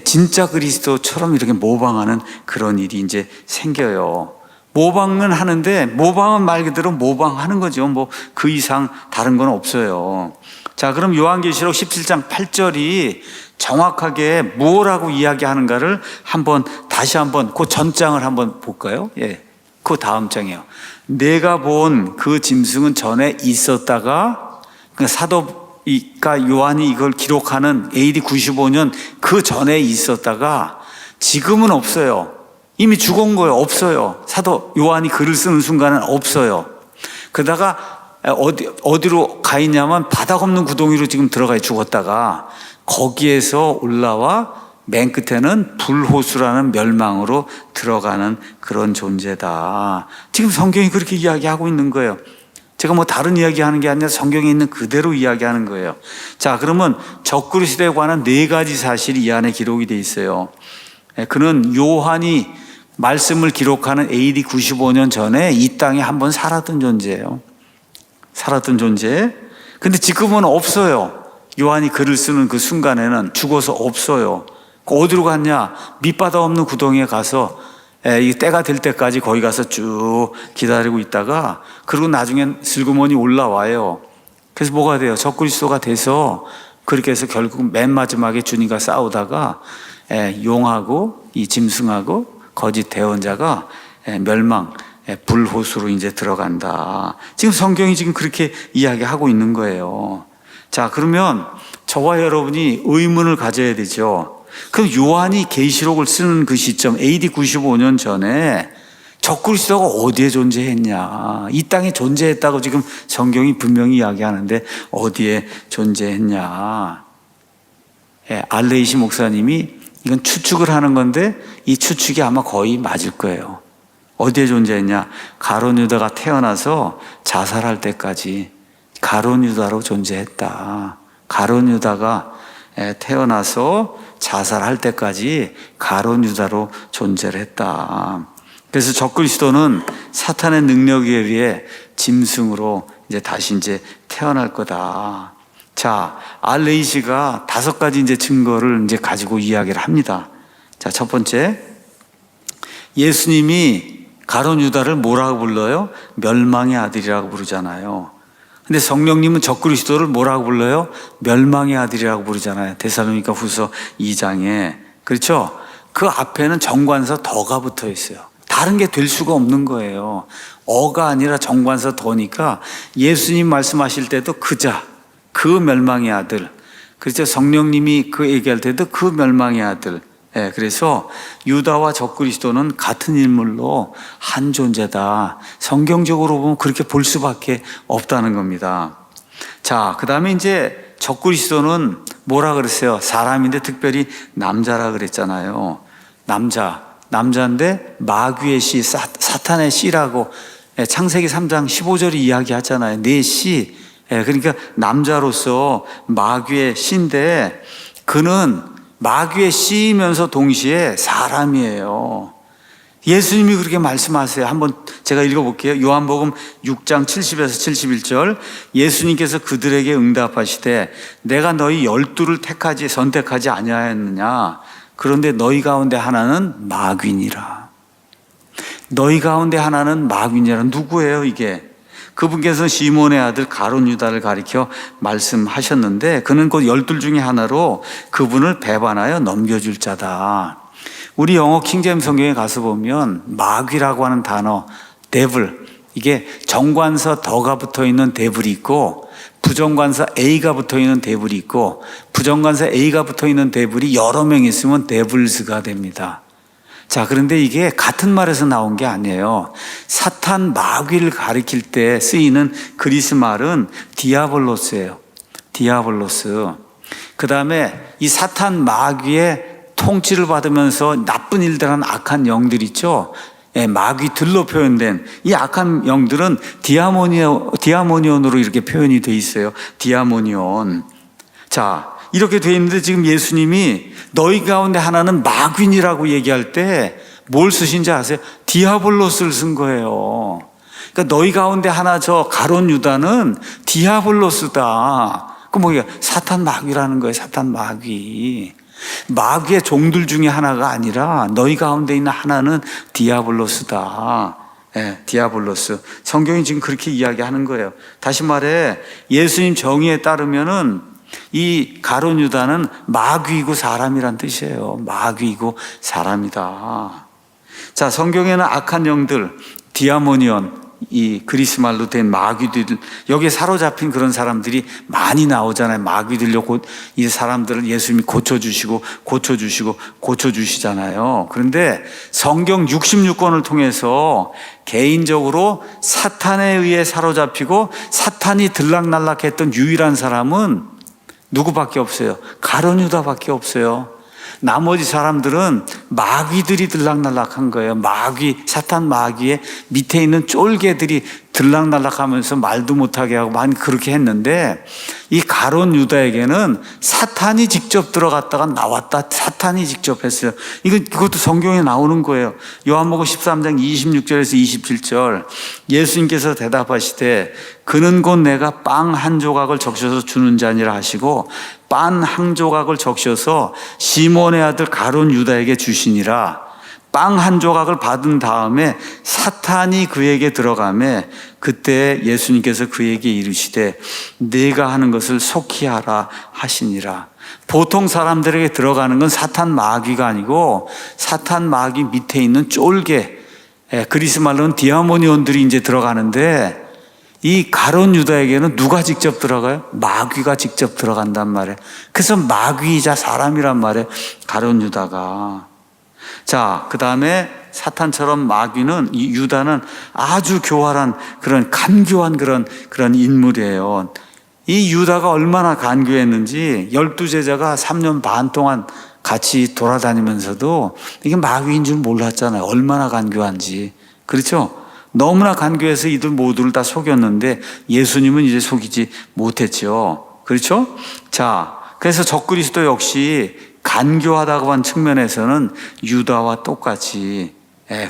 S1: 진짜 그리스도처럼 이렇게 모방하는 그런 일이 이제 생겨요. 모방은 하는데, 모방은 말 그대로 모방하는 거죠. 뭐 그 이상 다른 건 없어요. 자, 그럼 요한계시록 17장 8절이 정확하게 뭐라고 이야기하는가를 다시 한번 그 전장을 한번 볼까요? 그 다음 장이요. 내가 본 그 짐승은 전에 있었다가, 그러니까 사도가 요한이 이걸 기록하는 AD 95년 그 전에 있었다가 지금은 없어요. 이미 죽은 거예요. 없어요. 사도 요한이 글을 쓰는 순간은 없어요. 그러다가 어디로 가 있냐면 바닥 없는 구덩이로 지금 들어가 죽었다가 거기에서 올라와 맨 끝에는 불호수라는 멸망으로 들어가는 그런 존재다. 지금 성경이 그렇게 이야기하고 있는 거예요. 제가 뭐 다른 이야기하는 게 아니라 성경에 있는 그대로 이야기하는 거예요. 자, 그러면 적그리스도에 관한 4가지 사실이 이 안에 기록이 돼 있어요. 그는 요한이 말씀을 기록하는 AD 95년 전에 이 땅에 한번 살았던 존재예요. 살았던 존재. 근데 지금은 없어요. 요한이 글을 쓰는 그 순간에는 죽어서 없어요. 어디로 갔냐? 밑바닥 없는 구덩이에 가서 이 때가 될 때까지 거기 가서 쭉 기다리고 있다가, 그리고 나중엔 슬그머니 올라와요. 그래서 뭐가 돼요? 적그리스도가 돼서 그렇게 해서 결국 맨 마지막에 주님과 싸우다가 용하고 이 짐승하고 거짓 대언자가 불호수로 이제 들어간다. 지금 성경이 지금 그렇게 이야기하고 있는 거예요. 자, 그러면 저와 여러분이 의문을 가져야 되죠. 그럼 요한이 계시록을 쓰는 그 시점 AD 95년 전에 적그리스도가 어디에 존재했냐? 이 땅에 존재했다고 지금 성경이 분명히 이야기하는데 어디에 존재했냐? 알레이시 목사님이 이건 추측을 하는 건데 이 추측이 아마 거의 맞을 거예요. 어디에 존재했냐? 가룟 유다가 태어나서 자살할 때까지 가룟 유다로 존재했다. 가룟 유다가 태어나서 자살할 때까지 가룟 유다로 존재를 했다. 그래서 적그리스도는 사탄의 능력에 의해 짐승으로 이제 다시 이제 태어날 거다. 자, 알레이시가 5가지 이제 증거를 이제 가지고 이야기를 합니다. 자, 첫 번째, 예수님이 가룟 유다를 뭐라고 불러요? 멸망의 아들이라고 부르잖아요. 근데 성령님은 적그리스도를 뭐라고 불러요? 멸망의 아들이라고 부르잖아요. 데살로니가 후서 2장에. 그렇죠? 그 앞에는 정관사 더가 붙어 있어요. 다른 게 될 수가 없는 거예요. 어가 아니라 정관사 더니까 예수님 말씀하실 때도 그자, 그 멸망의 아들. 그렇죠? 성령님이 그 얘기할 때도 그 멸망의 아들. 그래서 유다와 적그리스도는 같은 인물로 한 존재다. 성경적으로 보면 그렇게 볼 수밖에 없다는 겁니다. 자, 그 다음에 이제 적그리스도는 뭐라 그랬어요? 사람인데 특별히 남자라 그랬잖아요. 남자인데 마귀의 씨, 사탄의 씨라고 창세기 3장 15절이 이야기하잖아요. 내 씨. 그러니까 남자로서 마귀의 씨인데 그는 마귀의 씨이면서 동시에 사람이에요. 예수님이 그렇게 말씀하세요. 한번 제가 읽어볼게요. 요한복음 6장 70에서 71절. 예수님께서 그들에게 응답하시되 내가 너희 12를 선택하지 아니하였느냐. 그런데 너희 가운데 하나는 마귀니라. 너희 가운데 하나는 마귀니라. 누구예요 이게? 그분께서 시몬의 아들 가룟 유다를 가리켜 말씀하셨는데 그는 곧 12 중에 하나로 그분을 배반하여 넘겨줄 자다. 우리 영어 킹제임스 성경에 가서 보면 마귀라고 하는 단어 devil, 이게 정관사 더가 붙어있는 devil이 있고 부정관사 A가 붙어있는 devil이 있고 부정관사 A가 붙어있는 devil이 여러 명 있으면 devils가 됩니다. 자, 그런데 이게 같은 말에서 나온 게 아니에요. 사탄 마귀를 가리킬 때 쓰이는 그리스 말은 디아볼로스예요. 디아볼로스. 그 다음에 이 사탄 마귀의 통치를 받으면서 나쁜 일들 하는 악한 영들 있죠. 마귀들로 표현된 이 악한 영들은 디아모니온으로 이렇게 표현이 돼 있어요. 디아모니온. 자, 이렇게 돼 있는데 지금 예수님이 너희 가운데 하나는 마귀니라고 얘기할 때 뭘 쓰신지 아세요? 디아볼로스를 쓴 거예요. 그러니까 너희 가운데 하나 저 가룟 유다는 디아볼로스다. 그 뭐야? 사탄 마귀라는 거예요. 사탄 마귀. 마귀의 종들 중에 하나가 아니라 너희 가운데 있는 하나는 디아볼로스다. 디아볼로스. 성경이 지금 그렇게 이야기하는 거예요. 다시 말해 예수님 정의에 따르면은 이 가룟 유다는 마귀이고 사람이란 뜻이에요. 마귀이고 사람이다. 자, 성경에는 악한 영들, 디아모니온, 이 그리스 말로 된 마귀들, 여기에 사로잡힌 그런 사람들이 많이 나오잖아요. 마귀들로 이 사람들을 예수님이 고쳐주시잖아요. 그런데 성경 66권을 통해서 개인적으로 사탄에 의해 사로잡히고 사탄이 들락날락했던 유일한 사람은 누구밖에 없어요? 가룟 유다밖에 없어요. 나머지 사람들은 마귀들이 들락날락한 거예요. 사탄 마귀의 밑에 있는 쫄개들이 들락날락하면서 말도 못하게 하고 많이 그렇게 했는데 이 가룟 유다에게는 사탄이 직접 들어갔다가 나왔다. 사탄이 직접 했어요. 그것도 성경에 나오는 거예요. 요한복음 13장 26절에서 27절. 예수님께서 대답하시되 그는 곧 내가 빵 한 조각을 적셔서 주는 자니라 하시고 빵 한 조각을 적셔서 시몬의 아들 가룟 유다에게 주시니라. 빵 한 조각을 받은 다음에 사탄이 그에게 들어가매 그때 예수님께서 그에게 이르시되 네가 하는 것을 속히 하라 하시니라. 보통 사람들에게 들어가는 건 사탄 마귀가 아니고 사탄 마귀 밑에 있는 쫄개, 그리스 말로는 디아모니온들이 이제 들어가는데 이 가룟 유다에게는 누가 직접 들어가요? 마귀가 직접 들어간단 말이에요. 그래서 마귀이자 사람이란 말이에요, 가룟 유다가. 자, 그 다음에 사탄처럼 마귀는, 이 유다는 아주 교활한 그런 간교한 그런 인물이에요. 이 유다가 얼마나 간교했는지 12제자가 3년 반 동안 같이 돌아다니면서도 이게 마귀인 줄 몰랐잖아요. 얼마나 간교한지. 그렇죠? 너무나 간교해서 이들 모두를 다 속였는데 예수님은 이제 속이지 못했죠. 그렇죠? 자, 그래서 적그리스도 역시 간교하다고 한 측면에서는 유다와 똑같이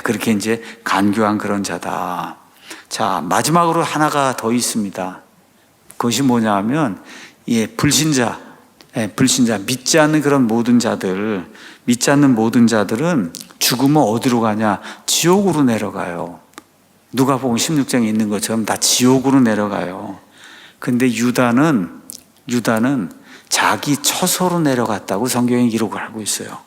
S1: 그렇게 이제 간교한 그런 자다. 자, 마지막으로 하나가 더 있습니다. 그것이 뭐냐 하면 불신자, 믿지 않는 그런 모든 자들, 믿지 않는 모든 자들은 죽으면 어디로 가냐? 지옥으로 내려가요. 누가복음 16장에 있는 것처럼 다 지옥으로 내려가요. 근데 유다는 자기 처소로 내려갔다고 성경에 기록을 하고 있어요.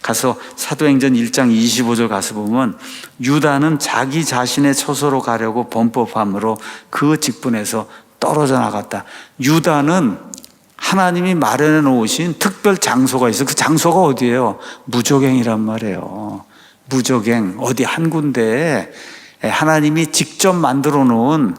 S1: 가서 사도행전 1장 25절 가서 보면 유다는 자기 자신의 처소로 가려고 범법함으로 그 직분에서 떨어져 나갔다. 유다는 하나님이 마련해 놓으신 특별 장소가 있어요. 그 장소가 어디예요? 무저갱이란 말이에요. 무저갱, 어디 한 군데에 하나님이 직접 만들어 놓은,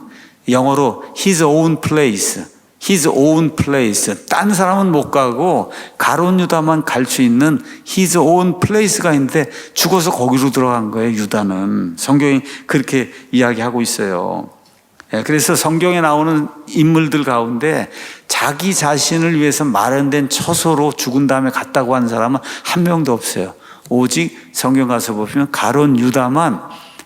S1: 영어로 His own place, His own place. 딴 사람은 못 가고 가룟 유다만 갈 수 있는 His own place가 있는데 죽어서 거기로 들어간 거예요, 유다는. 성경이 그렇게 이야기하고 있어요. 그래서 성경에 나오는 인물들 가운데 자기 자신을 위해서 마련된 처소로 죽은 다음에 갔다고 하는 사람은 한 명도 없어요. 오직 성경 가서 보시면 가룟 유다만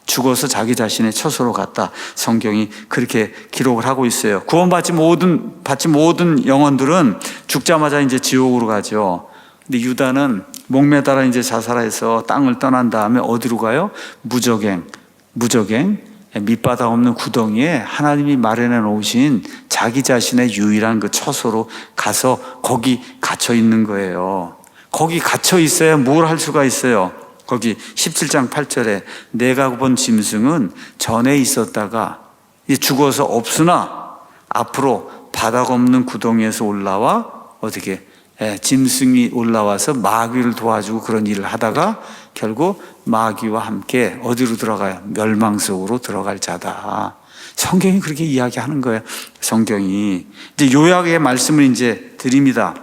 S1: 죽어서 자기 자신의 처소로 갔다. 성경이 그렇게 기록을 하고 있어요. 구원받지 모든 영혼들은 죽자마자 이제 지옥으로 가죠. 근데 유다는 목매달아 이제 자살해서 땅을 떠난 다음에 어디로 가요? 무저갱. 밑바닥 없는 구덩이에 하나님이 마련해 놓으신 자기 자신의 유일한 그 처소로 가서 거기 갇혀 있는 거예요. 거기 갇혀 있어야 뭘 할 수가 있어요. 거기 17장 8절에 내가 본 짐승은 전에 있었다가 죽어서 없으나 앞으로 바닥 없는 구덩이에서 올라와 어떻게 짐승이 올라와서 마귀를 도와주고 그런 일을 하다가 결국 마귀와 함께 어디로 들어가요? 멸망 속으로 들어갈 자다. 성경이 그렇게 이야기하는 거예요. 성경이 이제 요약의 말씀을 이제 드립니다.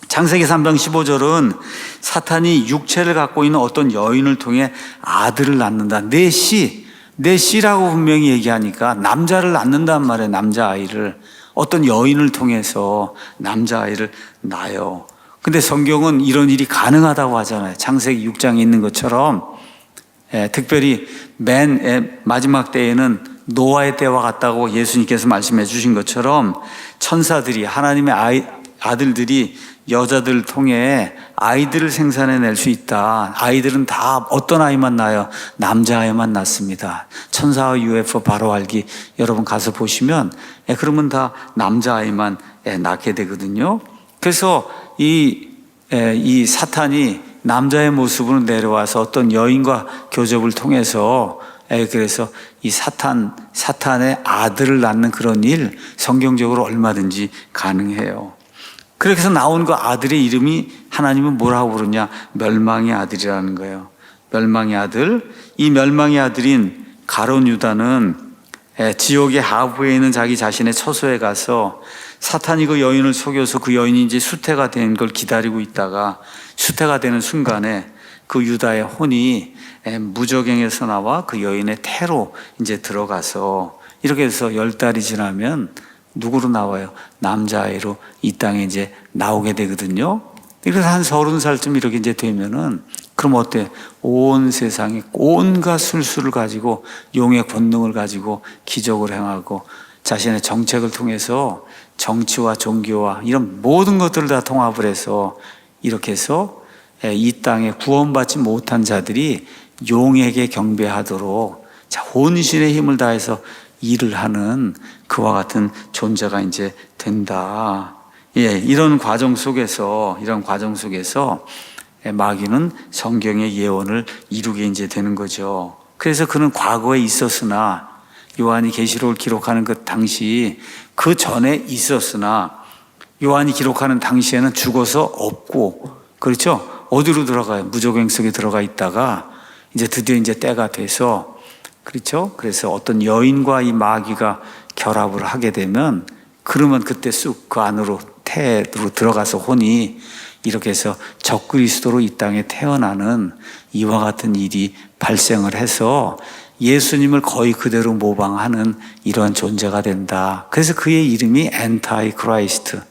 S1: 창세기 3장 15절은 사탄이 육체를 갖고 있는 어떤 여인을 통해 아들을 낳는다. 내 씨라고 분명히 얘기하니까 남자를 낳는단 말이에요. 남자아이를. 어떤 여인을 통해서 남자아이를 낳아요. 근데 성경은 이런 일이 가능하다고 하잖아요. 창세기 6장에 있는 것처럼. 특별히 맨 마지막 때에는 노아의 때와 같다고 예수님께서 말씀해 주신 것처럼 천사들이, 하나님의 아들들이 여자들을 통해 아이들을 생산해낼 수 있다. 아이들은 다 어떤 아이만 낳아요? 남자아이만 낳습니다. 천사와 UFO 바로 알기 여러분 가서 보시면 그러면 다 남자아이만 낳게 되거든요. 그래서 이 사탄이 남자의 모습으로 내려와서 어떤 여인과 교접을 통해서 그래서 이 사탄의 아들을 낳는 그런 일 성경적으로 얼마든지 가능해요. 그래서 나온 그 아들의 이름이 하나님은 뭐라고 부르냐? 멸망의 아들이라는 거예요. 멸망의 아들. 이 멸망의 아들인 가룟 유다는 지옥의 하부에 있는 자기 자신의 처소에 가서 사탄이 그 여인을 속여서 그 여인이 이제 수태가 된 걸 기다리고 있다가 수태가 되는 순간에 그 유다의 혼이 무저갱에서 나와 그 여인의 태로 이제 들어가서 이렇게 해서 10달이 지나면 누구로 나와요? 남자아이로 이 땅에 이제 나오게 되거든요. 그래서 한 30살쯤 이렇게 이제 되면은 그럼 어때? 온 세상에 온갖 술수를 가지고 용의 권능을 가지고 기적을 행하고 자신의 정책을 통해서 정치와 종교와 이런 모든 것들을 다 통합을 해서 이렇게 해서 이 땅에 구원받지 못한 자들이 용에게 경배하도록 혼신의 힘을 다해서 일을 하는 그와 같은 존재가 이제 된다. 이런 과정 속에서 마귀는 성경의 예언을 이루게 이제 되는 거죠. 그래서 그는 과거에 있었으나 요한이 계시록을 기록하는 그 당시 그 전에 있었으나 요한이 기록하는 당시에는 죽어서 없고, 그렇죠? 어디로 들어가요? 무저갱 속에 들어가 있다가 이제 드디어 이제 때가 돼서, 그렇죠? 그래서 어떤 여인과 이 마귀가 결합을 하게 되면 그러면 그때 쑥 그 안으로 태로 들어가서 혼이 이렇게 해서 적그리스도로 이 땅에 태어나는 이와 같은 일이 발생을 해서 예수님을 거의 그대로 모방하는 이러한 존재가 된다. 그래서 그의 이름이 엔타이 크라이스트,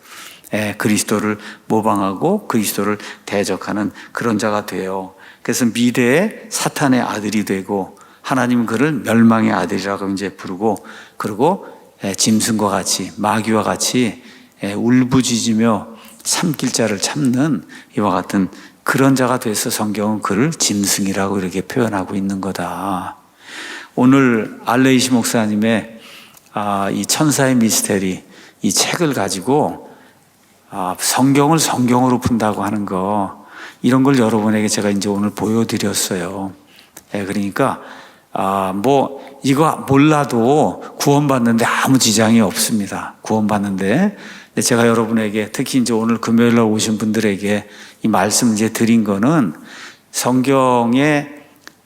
S1: 그리스도를 모방하고 그리스도를 대적하는 그런 자가 돼요. 그래서 미래의 사탄의 아들이 되고 하나님은 그를 멸망의 아들이라고 이제 부르고, 그리고 짐승과 같이 마귀와 같이 울부짖으며 삼킬 자를 참는 이와 같은 그런 자가 돼서 성경은 그를 짐승이라고 이렇게 표현하고 있는 거다. 오늘 알레이시 목사님의 이 천사의 미스테리, 이 책을 가지고 성경을 성경으로 푼다고 하는 거, 이런 걸 여러분에게 제가 이제 오늘 보여드렸어요. 그러니까 뭐 이거 몰라도 구원받는데 아무 지장이 없습니다. 구원받는데. 근데 제가 여러분에게 특히 이제 오늘 금요일 날 오신 분들에게 이 말씀을 이제 드린 거는 성경에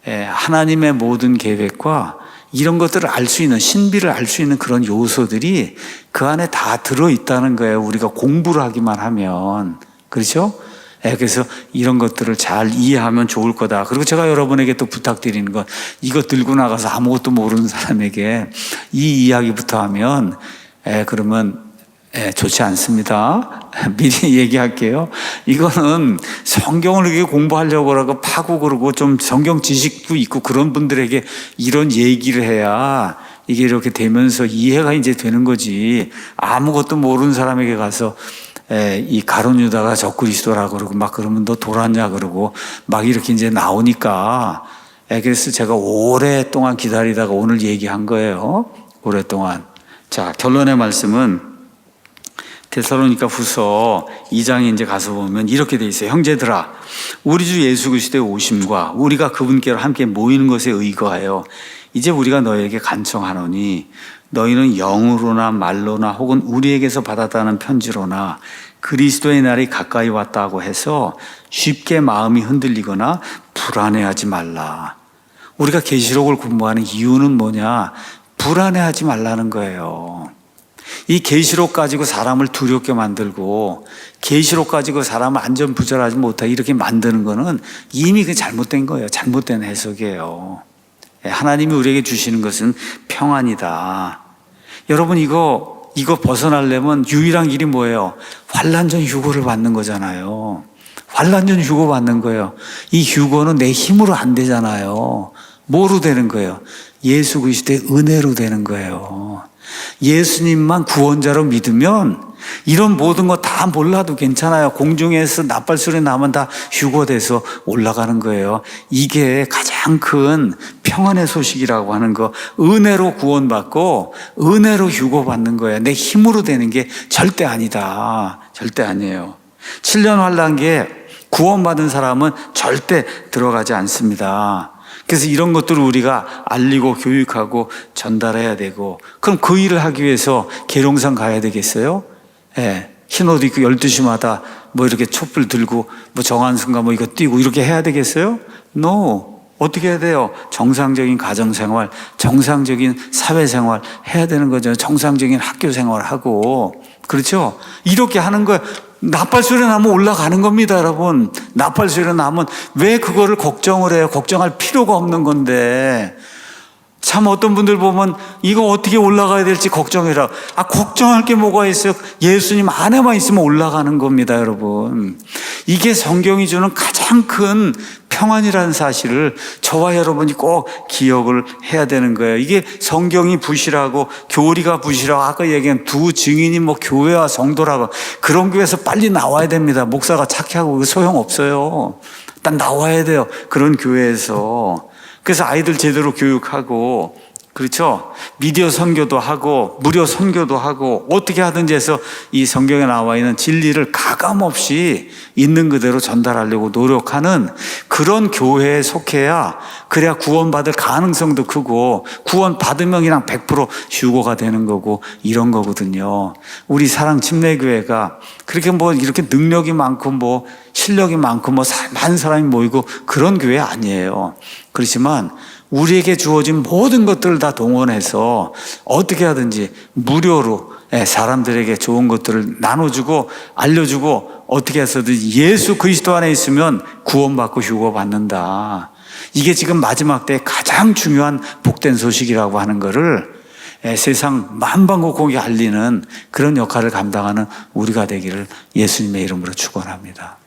S1: 하나님의 모든 계획과 이런 것들을 알 수 있는, 신비를 알 수 있는 그런 요소들이 그 안에 다 들어있다는 거예요. 우리가 공부를 하기만 하면. 그렇죠? 그래서 이런 것들을 잘 이해하면 좋을 거다. 그리고 제가 여러분에게 또 부탁드리는 건, 이거 들고 나가서 아무것도 모르는 사람에게 이 이야기부터 하면 그러면 좋지 않습니다. 미리 얘기할게요. 이거는 성경을 이렇게 공부하려고 하고 파고 그러고 좀 성경 지식도 있고 그런 분들에게 이런 얘기를 해야 이게 이렇게 되면서 이해가 이제 되는 거지. 아무것도 모르는 사람에게 가서 이 가룟 유다가 적그리스도라 그러고 막 그러면 너 돌았냐 그러고 막 이렇게 이제 나오니까, 그래서 제가 오랫동안 기다리다가 오늘 얘기한 거예요. 오랫동안. 자, 결론의 말씀은 데살로니가 후서 2장에 이제 가서 보면 이렇게 돼 있어요. 형제들아, 우리 주 예수 그리스도의 오심과 우리가 그분께로 함께 모이는 것에 의거하여 이제 우리가 너희에게 간청하노니 너희는 영으로나 말로나 혹은 우리에게서 받았다는 편지로나 그리스도의 날이 가까이 왔다고 해서 쉽게 마음이 흔들리거나 불안해하지 말라. 우리가 계시록을 공부하는 이유는 뭐냐? 불안해하지 말라는 거예요. 이 계시록 가지고 사람을 두렵게 만들고 계시록 가지고 사람을 안전부절하지 못하게 이렇게 만드는 거는 이미 그 잘못된 거예요. 잘못된 해석이에요. 하나님이 우리에게 주시는 것은 평안이다. 여러분 이거 벗어나려면 유일한 길이 뭐예요? 환난전 휴거를 받는 거잖아요. 환난전 휴거 받는 거예요. 이 휴거는 내 힘으로 안 되잖아요. 뭐로 되는 거예요? 예수 그리스도의 은혜로 되는 거예요. 예수님만 구원자로 믿으면 이런 모든 거 다 몰라도 괜찮아요. 공중에서 나팔소리 나면 다 휴거돼서 올라가는 거예요. 이게 가장 큰 평안의 소식이라고 하는 거. 은혜로 구원받고 은혜로 휴거받는 거예요. 내 힘으로 되는 게 절대 아니다. 절대 아니에요. 7년 환란기에 구원받은 사람은 절대 들어가지 않습니다. 그래서 이런 것들을 우리가 알리고 교육하고 전달해야 되고, 그럼 그 일을 하기 위해서 계룡산 가야 되겠어요? 흰 옷 입고 12시마다 뭐 이렇게 촛불 들고 뭐 정한순가 뭐 이거 뛰고 이렇게 해야 되겠어요? No. 어떻게 해야 돼요? 정상적인 가정생활, 정상적인 사회생활 해야 되는 거죠. 정상적인 학교생활하고. 그렇죠? 이렇게 하는 거예요. 나팔소리 나면 올라가는 겁니다, 여러분. 나팔소리 나면 왜 그거를 걱정을 해요? 걱정할 필요가 없는 건데. 참 어떤 분들 보면 이거 어떻게 올라가야 될지 걱정해라. 걱정할 게 뭐가 있어요? 예수님 안에만 있으면 올라가는 겁니다, 여러분. 이게 성경이 주는 가장 큰 평안이라는 사실을 저와 여러분이 꼭 기억을 해야 되는 거예요. 이게 성경이 부실하고 교리가 부실하고 아까 얘기한 두 증인이 뭐 교회와 성도라고, 그런 교회에서 빨리 나와야 됩니다. 목사가 착해하고 소용없어요. 일단 나와야 돼요. 그런 교회에서. 그래서 아이들 제대로 교육하고, 그렇죠? 미디어 선교도 하고 무료 선교도 하고 어떻게 하든지 해서 이 성경에 나와 있는 진리를 가감없이 있는 그대로 전달하려고 노력하는 그런 교회에 속해야 그래야 구원받을 가능성도 크고 구원받으면 그냥 100% 휴거가 되는 거고 이런 거거든요. 우리 사랑 침례교회가 그렇게 뭐 이렇게 능력이 많고 뭐 실력이 많고 뭐 많은 사람이 모이고 그런 교회 아니에요. 그렇지만 우리에게 주어진 모든 것들을 다 동원해서 어떻게 하든지 무료로 사람들에게 좋은 것들을 나눠주고 알려주고 어떻게 해서든 예수 그리스도 안에 있으면 구원받고 휴거받는다. 이게 지금 마지막 때 가장 중요한 복된 소식이라고 하는 거를 세상 만방곡곡에 알리는 그런 역할을 감당하는 우리가 되기를 예수님의 이름으로 축원합니다.